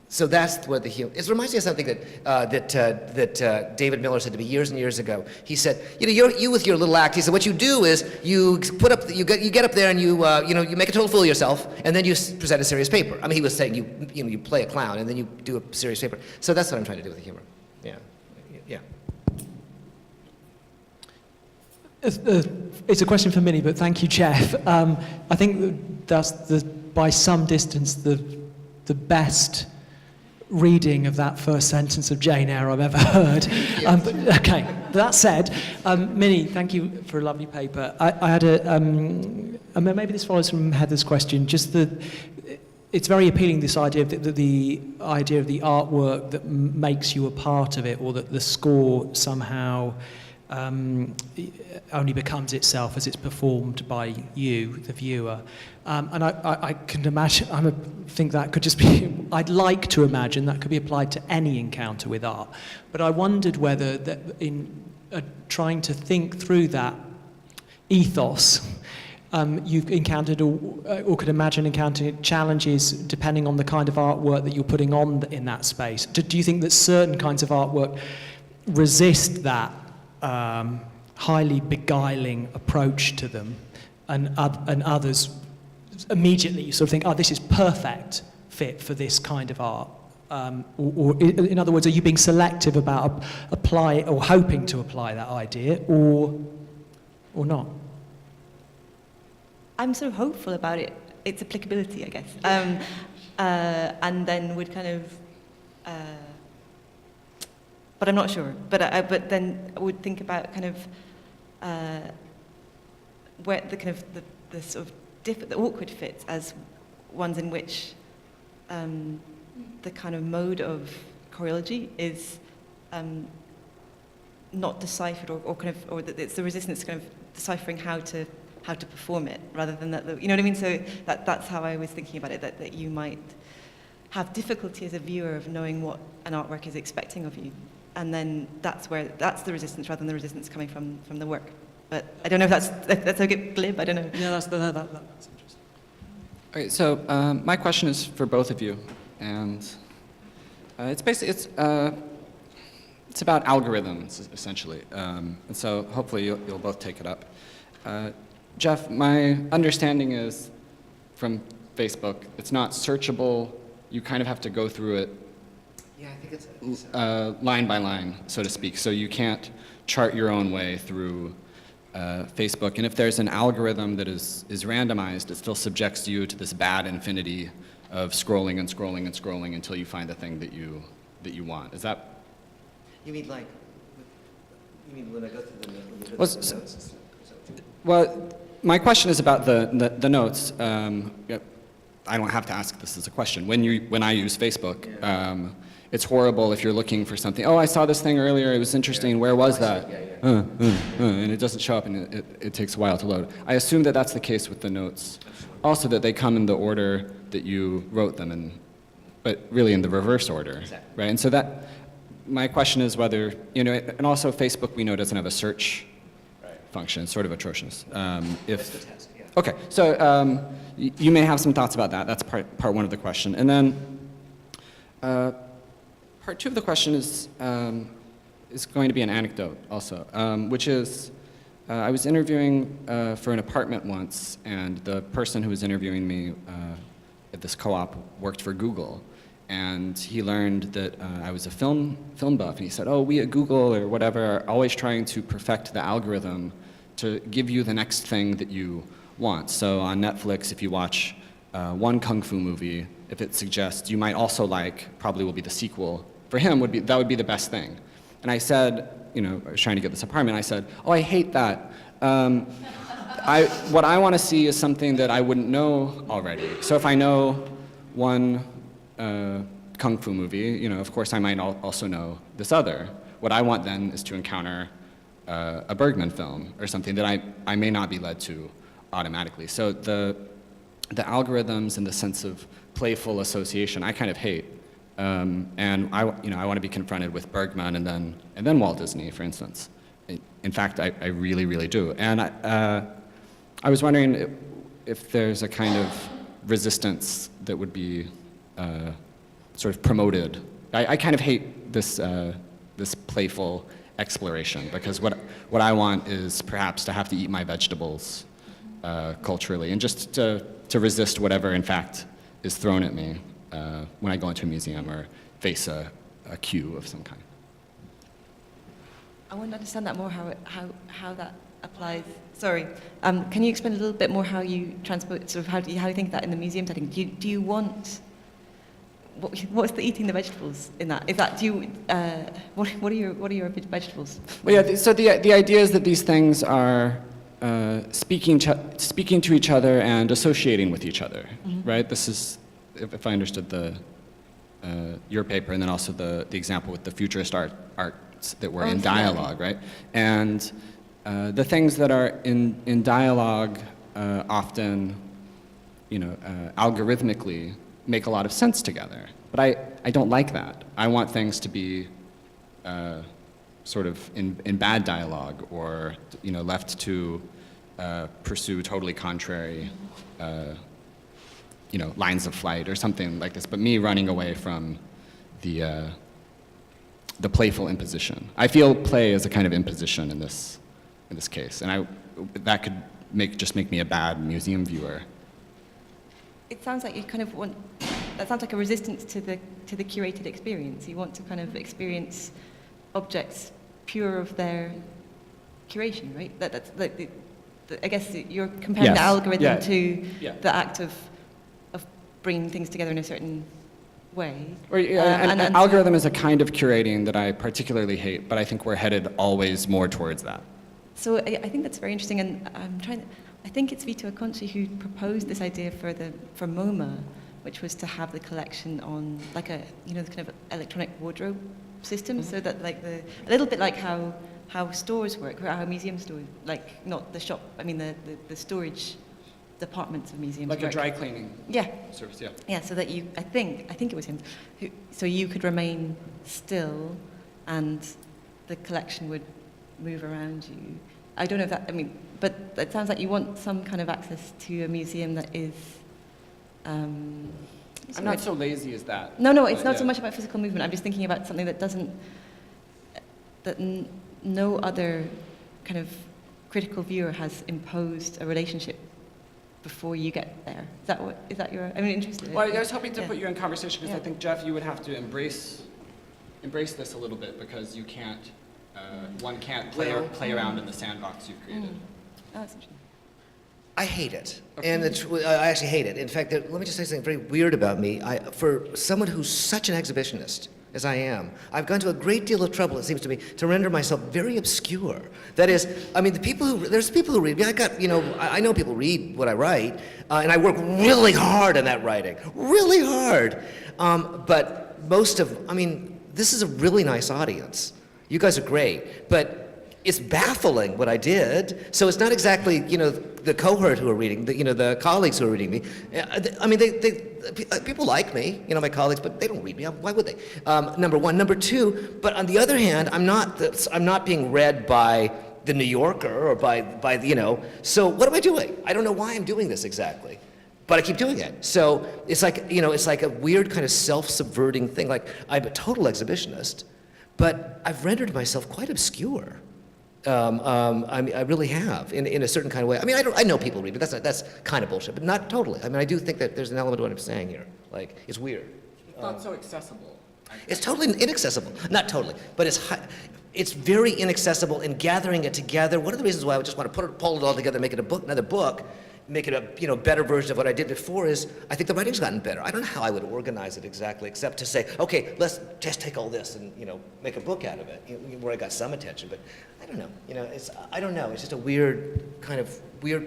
S2: So that's where the humor. It reminds me of something that David Miller said to me years and years ago. He said, you with your little act. He said, what you do is you get up there and you make a total fool of yourself, and then you present a serious paper. I mean, he was saying you play a clown and then you do a serious paper. So that's what I'm trying to do with the humor. Yeah.
S9: It's a question for Minnie, but thank you, Jeff. I think that's by some distance the best reading of that first sentence of Jane Eyre I've ever heard. Okay, that said, Minnie, thank you for a lovely paper. I had maybe this follows from Heather's question, just it's very appealing, this idea of the idea of the artwork that makes you a part of it, or that the score somehow only becomes itself as it's performed by you, the viewer. And I can imagine, I think that could just be, I'd like to imagine that could be applied to any encounter with art. But I wondered whether that in trying to think through that ethos, you've encountered or could imagine encountering challenges depending on the kind of artwork that you're putting on in that space. Do you think that certain kinds of artwork resist that highly beguiling approach to them, and others immediately sort of think, oh, this is perfect fit for this kind of art? Or in other words, are you being selective about or hoping to apply that idea, or not?
S3: I'm sort of hopeful about its applicability, I guess. And then would kind of, but I'm not sure. But then I would think about kind of where the kind of the sort of the awkward fits as ones in which the kind of mode of choreology is not deciphered, or that it's the resistance to kind of deciphering how to perform it, rather than that, you know what I mean? So that's how I was thinking about it, that you might have difficulty as a viewer of knowing what an artwork is expecting of you. And then that's the resistance, rather than the resistance coming from the work. But I don't know if that's a bit glib, I don't know.
S9: Yeah, that's interesting.
S1: Okay, so my question is for both of you, and it's basically, it's about algorithms, essentially. And so hopefully you'll both take it up. Jeff, my understanding is from Facebook, it's not searchable. You kind of have to go through it
S2: Yeah, I think it's
S1: line by line, so to speak. So you can't chart your own way through Facebook. And if there's an algorithm that is randomized, it still subjects you to this bad infinity of scrolling and scrolling and scrolling until you find the thing that you want. Is that?
S2: You mean like? You mean when I go through the notes?
S1: Well, my question is about the notes. I don't have to ask this as a question. When I use Facebook, it's horrible if you're looking for something. Oh, I saw this thing earlier. It was interesting. Where was that? And it doesn't show up, and it takes a while to load. I assume that that's the case with the notes. Also, that they come in the order that you wrote them in, but really in the reverse order, right? And so my question is whether, and also Facebook, we know, doesn't have a search function. It's sort of atrocious. Okay, so you may have some thoughts about that. That's part one of the question. And then part two of the question is going to be an anecdote also, which is I was interviewing for an apartment once, and the person who was interviewing me at this co-op worked for Google. And he learned that I was a film buff, and he said, oh, we at Google or whatever are always trying to perfect the algorithm to give you the next thing that you want. So on Netflix, if you watch one kung fu movie, if it suggests you might also probably will be the sequel, for him that would be the best thing. And I said, I was trying to get this apartment, I said, oh, I hate that. What I want to see is something that I wouldn't know already. So if I know one kung fu movie, of course I might also know this other. What I want then is to encounter a Bergman film or something that I may not be led to automatically. So the algorithms and the sense of playful association I kind of hate. And I want to be confronted with Bergman and then Walt Disney, for instance. In fact, I really, really do. And I was wondering if there's a kind of resistance that would be sort of promoted. I kind of hate this playful exploration, because what I want is perhaps to have to eat my vegetables culturally, and just to resist whatever in fact is thrown at me when I go into a museum or face a queue of some kind.
S3: I want to understand that more, how that applies. Sorry, can you explain a little bit more how you transport, sort of how you think that in the museum setting? Do you want, what's the eating the vegetables in that? Is that, what are your vegetables?
S1: Well, yeah, so the idea is that these things are speaking to each other and associating with each other, right? This is if I understood your paper, and then also the example with the futurist arts that were in dialogue, right? And the things that are in dialogue often, algorithmically make a lot of sense together. But I don't like that. I want things to be sort of in bad dialogue, or left to pursue totally contrary lines of flight or something like this, but me running away from the playful imposition. I feel play as a kind of imposition in this case, and that could just make me a bad museum viewer.
S3: It sounds like you kind of want, that sounds like a resistance to the curated experience. You want to kind of experience objects pure of their curation, right? That's like I guess you're comparing
S1: Yes.
S3: the algorithm
S1: Yeah.
S3: to
S1: Yeah.
S3: the act of bringing things together in a certain way.
S1: Or, an algorithm is a kind of curating that I particularly hate, but I think we're headed always more towards that.
S3: So I think that's very interesting, and I think it's Vito Acconci who proposed this idea for MoMA, which was to have the collection on like the kind of electronic wardrobe system, so that like a little bit like how stores work, or how museum stores, like not the shop, I mean the storage departments of museums
S1: Like
S3: work.
S1: a dry cleaning
S3: Yeah.
S1: service, yeah.
S3: Yeah, so that I think it was him, so you could remain still and the collection would move around you. I don't know if that, but it sounds like you want some kind of access to a museum that is...
S1: I'm not so lazy as that.
S3: No, it's not so
S1: yeah.
S3: much about physical movement. I'm just thinking about something that no other kind of critical viewer has imposed a relationship before you get there. Is that your, interested?
S1: Well, I was hoping to
S3: Yeah.
S1: put you in conversation because
S3: Yeah.
S1: I think, Jeff, you would have to embrace this a little bit, because you can't, one can't play around in the sandbox you've created.
S3: Oh, that's interesting.
S2: I hate it, and I actually hate it. In fact, let me just say something very weird about me. For someone who's such an exhibitionist as I am, I've gone to a great deal of trouble, it seems to me, to render myself very obscure. That is, there's people who read me. I know people read what I write, and I work really hard on that writing, really hard. But this is a really nice audience. You guys are great, but it's baffling what I did. So it's not exactly, the cohort who are reading, the colleagues who are reading me. People like me, my colleagues, but they don't read me. Why would they? Number one. Number two, but on the other hand, I'm not being read by the New Yorker or by so what am I doing? I don't know why I'm doing this exactly. But I keep doing it. So it's like, it's like a weird kind of self-subverting thing. Like, I'm a total exhibitionist, but I've rendered myself quite obscure. I really have, in a certain kind of way. I know people read, but that's kind of bullshit, but not totally. I do think that there's an element of what I'm saying here. Like, it's weird.
S1: It's not so accessible.
S2: It's totally inaccessible. Not totally, but it's very inaccessible in gathering it together. One of the reasons why I just want to pull it all together, make it another book, make it a better version of what I did before is I think the writing's gotten better. I don't know how I would organize it exactly, except to say, okay, let's just take all this and make a book out of it, where I got some attention. But I don't know. I don't know. It's just a weird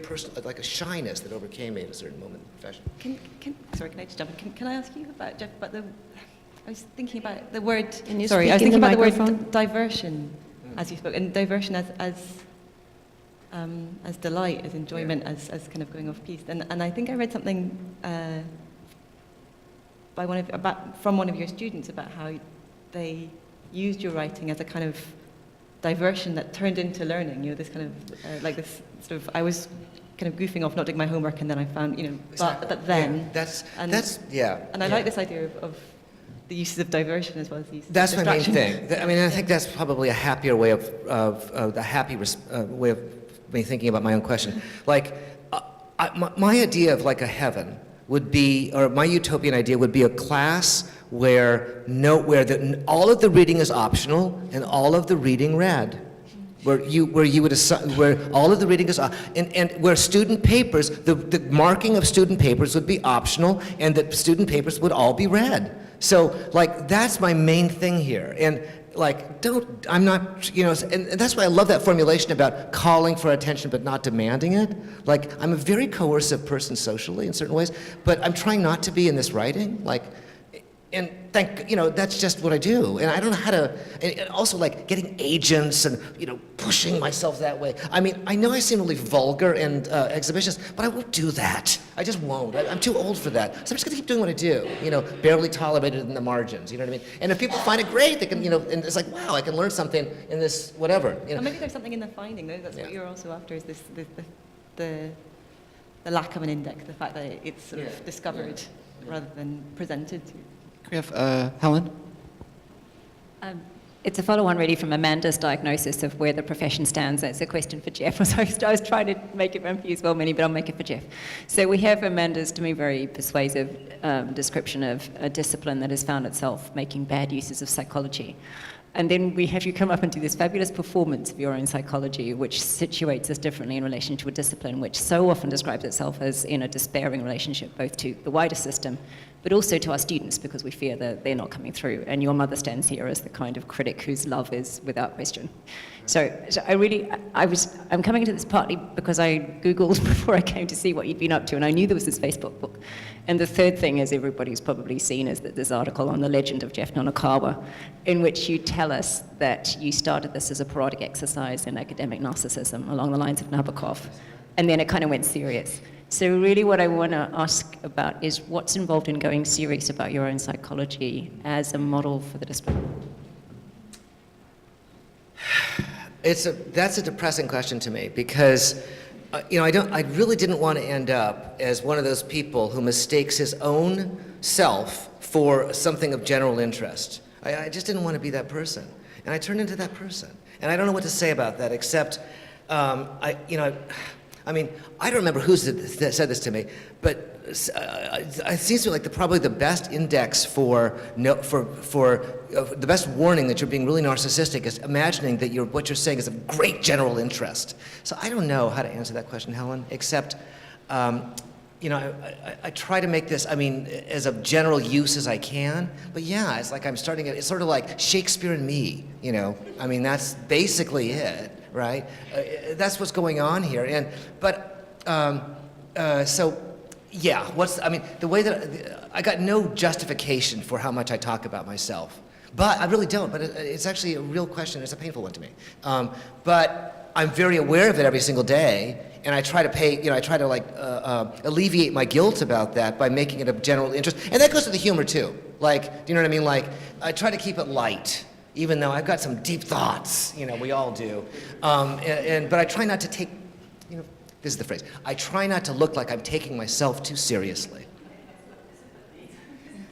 S2: personal, like a shyness that overcame me at a certain moment in the profession.
S3: Sorry, can I just jump in? Can I ask you about, Jeff, about I was thinking about the word...
S8: Can you
S3: sorry,
S8: speak
S3: I was
S8: in
S3: thinking
S8: the
S3: about the
S8: microphone?
S3: word diversion, as you spoke, and diversion as delight, as enjoyment, as kind of going off piece. And I think I read something from one of your students about how they used your writing as a kind of diversion that turned into learning. This kind of like this sort of, I was kind of goofing off, not doing my homework, and then I found, but then.
S2: Yeah,
S3: And I like this idea of the uses of diversion as well as the uses
S2: That's
S3: of
S2: my main
S3: distraction.
S2: thing. I think that's probably a happier way way of me thinking about my own question. Like, my idea of like a heaven would be, or my utopian idea would be a class where all of the reading is optional and all of the reading read. Where all of the reading is, and where student papers, the marking of student papers would be optional, and that student papers would all be read. So, like, that's my main thing here. And I'm not, and that's why I love that formulation about calling for attention but not demanding it. Like, I'm a very coercive person socially in certain ways, but I'm trying not to be in this writing. And that's just what I do. And I don't know how to, and also like getting agents and, pushing myself that way. I mean, I know I seem really vulgar and exhibitionist, but I won't do that. I just won't. I'm too old for that. So I'm just gonna keep doing what I do, barely tolerated in the margins, you know what I mean? And if people find it great, they can, and it's like, wow, I can learn something in this, whatever.
S3: Or maybe there's something in the finding, though. That's what you're also after, is this, the lack of an index, the fact that it's sort of discovered rather than presented to.
S1: We have Helen.
S10: It's a follow-on really from Amanda's diagnosis of where the profession stands. It's a question for Jeff. So I was trying to make it run for you as well, Minnie, but I'll make it for Jeff. So we have Amanda's, to me, very persuasive description of a discipline that has found itself making bad uses of psychology. And then we have you come up and do this fabulous performance of your own psychology, which situates us differently in relation to a discipline which so often describes itself as in a despairing relationship, both to the wider system, but also to our students, because we fear that they're not coming through. And your mother stands here as the kind of critic whose love is without question. So I'm coming into this partly because I Googled before I came to see what you'd been up to, and I knew there was this Facebook book. And the third thing, as everybody's probably seen, is that this article on the legend of Jeff Nonakawa, in which you tell us that you started this as a parodic exercise in academic narcissism along the lines of Nabokov, and then it kind of went serious. So really what I want to ask about is what's involved in going serious about your own psychology as a model for the discipline?
S2: That's a depressing question to me, because I really didn't want to end up as one of those people who mistakes his own self for something of general interest. I just didn't want to be that person, and I turned into that person. And I don't know what to say about that, except I don't remember who said this to me, but it seems to me like probably the best index for the best warning that you're being really narcissistic is imagining that what you're saying is of great general interest. So I don't know how to answer that question, Helen, except I try to make this, as of general use as I can. But yeah, it's like I'm starting it's sort of like Shakespeare and me, that's basically it. Right? That's what's going on here. The way that I got no justification for how much I talk about myself. But I really don't. But it's actually a real question. It's a painful one to me. But I'm very aware of it every single day, and I try to alleviate my guilt about that by making it of general interest. And that goes to the humor too. Do you know what I mean? I try to keep it light, even though I've got some deep thoughts, we all do. But I try not to take, this is the phrase, I try not to look like I'm taking myself too seriously.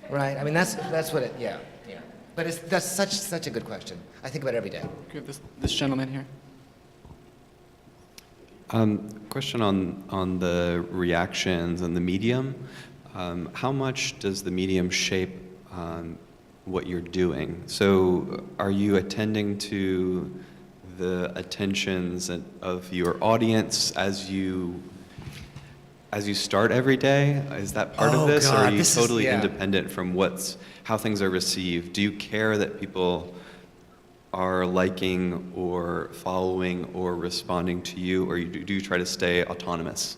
S2: Right? That's what it, yeah. But that's such a good question. I think about it every day.
S1: We have this gentleman here.
S11: Question on the reactions and the medium. How much does the medium shape what you're doing? So are you attending to the attentions of your audience as you start every day? Is that part of this? Or are you totally independent from how things are received? Do you care that people are liking or following or responding to you, or do you try to stay autonomous?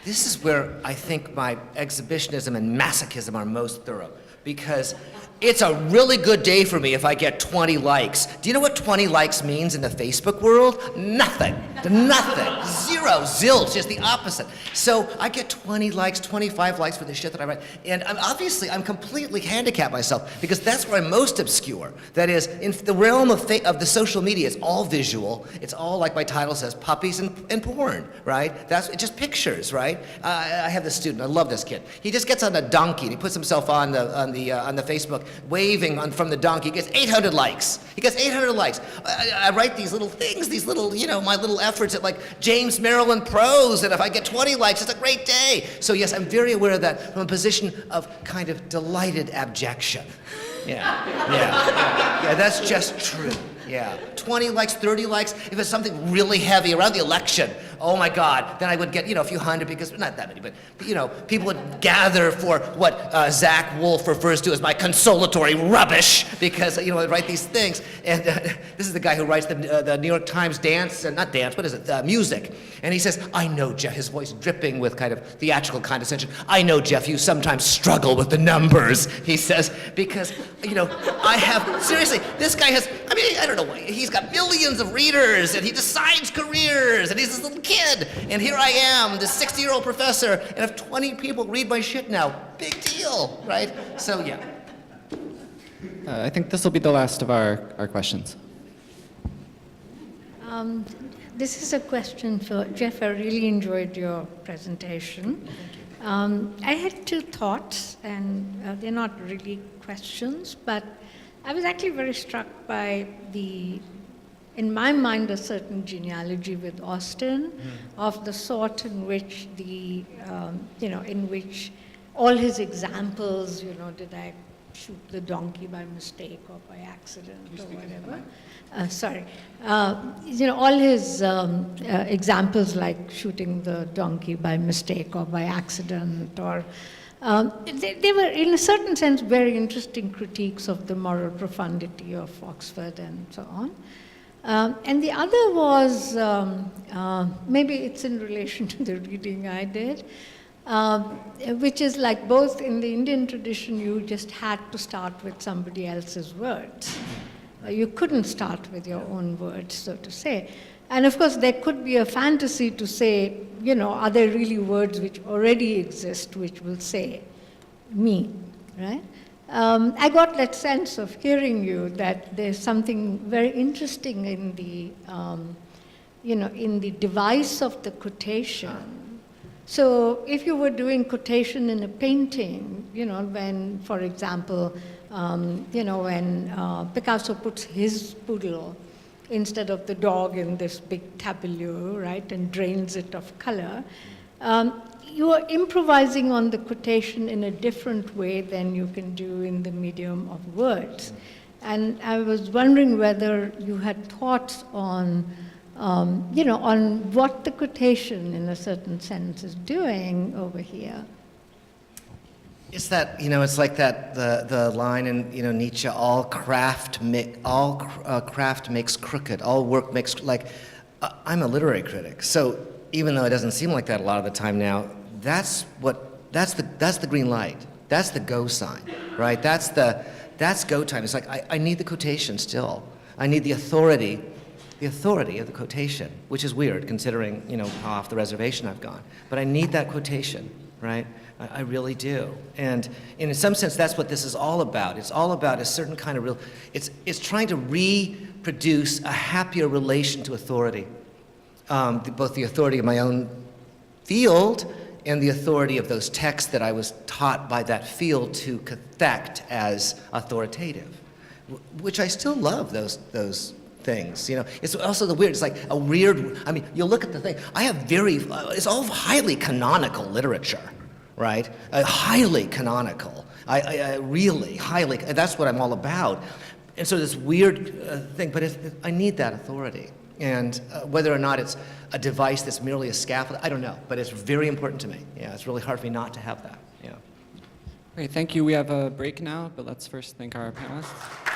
S2: This is where I think my exhibitionism and masochism are most thorough, because it's a really good day for me if I get 20 likes. Do you know what 20 likes means in the Facebook world? Nothing. Nothing. Zero. Zilch. Just the opposite. So I get 20 likes, 25 likes for the shit that I write. And I'm completely handicapped myself, because that's where I'm most obscure. That is, in the realm of the social media, it's all visual. It's all, like my title says, puppies and porn, right? It's just pictures, right? I have this student. I love this kid. He just gets on a donkey and he puts himself on the Facebook, waving from the donkey. He gets 800 likes. He gets 800 likes. I write these little things, my little efforts at James Maryland prose, and if I get 20 likes, it's a great day. So yes, I'm very aware of that from a position of kind of delighted abjection. Yeah, that's just true. Yeah, 20 likes, 30 likes, if it's something really heavy around the election. oh my God, then I would get, a few hundred, because, not that many, but people would gather for what Zach Wolf refers to as my consolatory rubbish, because, I'd write these things, and this is the guy who writes the New York Times music, and he says, I know, Jeff, his voice dripping with kind of theatrical condescension, I know, Jeff, you sometimes struggle with the numbers, he says, because, I have, seriously, this guy has, I don't know, he's got millions of readers, and he decides careers, and he's this little kid, and here I am, this 60-year-old professor, and if 20 people read my shit now, big deal, right? So, yeah.
S1: I think this will be the last of our questions.
S12: This is a question for Jeff. I really enjoyed your presentation. I had two thoughts, and they're not really questions, but I was actually very struck by in my mind, a certain genealogy with Austen, of the sort in which in which all his examples, did I shoot the donkey by mistake or by accident or whatever. All his examples, like shooting the donkey by mistake or by accident, or they were, in a certain sense, very interesting critiques of the moral profundity of Oxford and so on. And the other was, maybe it's in relation to the reading I did, which is like both in the Indian tradition, you just had to start with somebody else's words. You couldn't start with your own words, so to say. And of course, there could be a fantasy to say, are there really words which already exist which will say me, right? I got that sense of hearing you that there's something very interesting in the, in the device of the quotation. So if you were doing quotation in a painting, when, for example, when Picasso puts his poodle instead of the dog in this big tableau, right, and drains it of color, you are improvising on the quotation in a different way than you can do in the medium of words. And I was wondering whether you had thoughts on, on what the quotation, in a certain sense, is doing over here.
S2: It's that, it's like that, the line in, Nietzsche, all craft makes crooked, all work makes, I'm a literary critic, so even though it doesn't seem like that a lot of the time now, that's the green light, that's the go sign, right? That's go time. It's like, I need the quotation still. I need the authority of the quotation, which is weird considering, how off the reservation I've gone. But I need that quotation, right? I really do. And in some sense, that's what this is all about. It's all about a certain kind of it's trying to reproduce a happier relation to authority. Both the authority of my own field and the authority of those texts that I was taught by that field to cathect as authoritative, which I still love those things. It's also it's like a weird, you'll look at the thing, I have it's all highly canonical literature, right? Highly canonical. I really highly, that's what I'm all about. And so this weird thing, but I need that authority. And whether or not it's a device that's merely a scaffold, I don't know, but it's very important to me. Yeah, it's really hard for me not to have that. Yeah.
S1: Great, thank you. We have a break now, but let's first thank our panelists.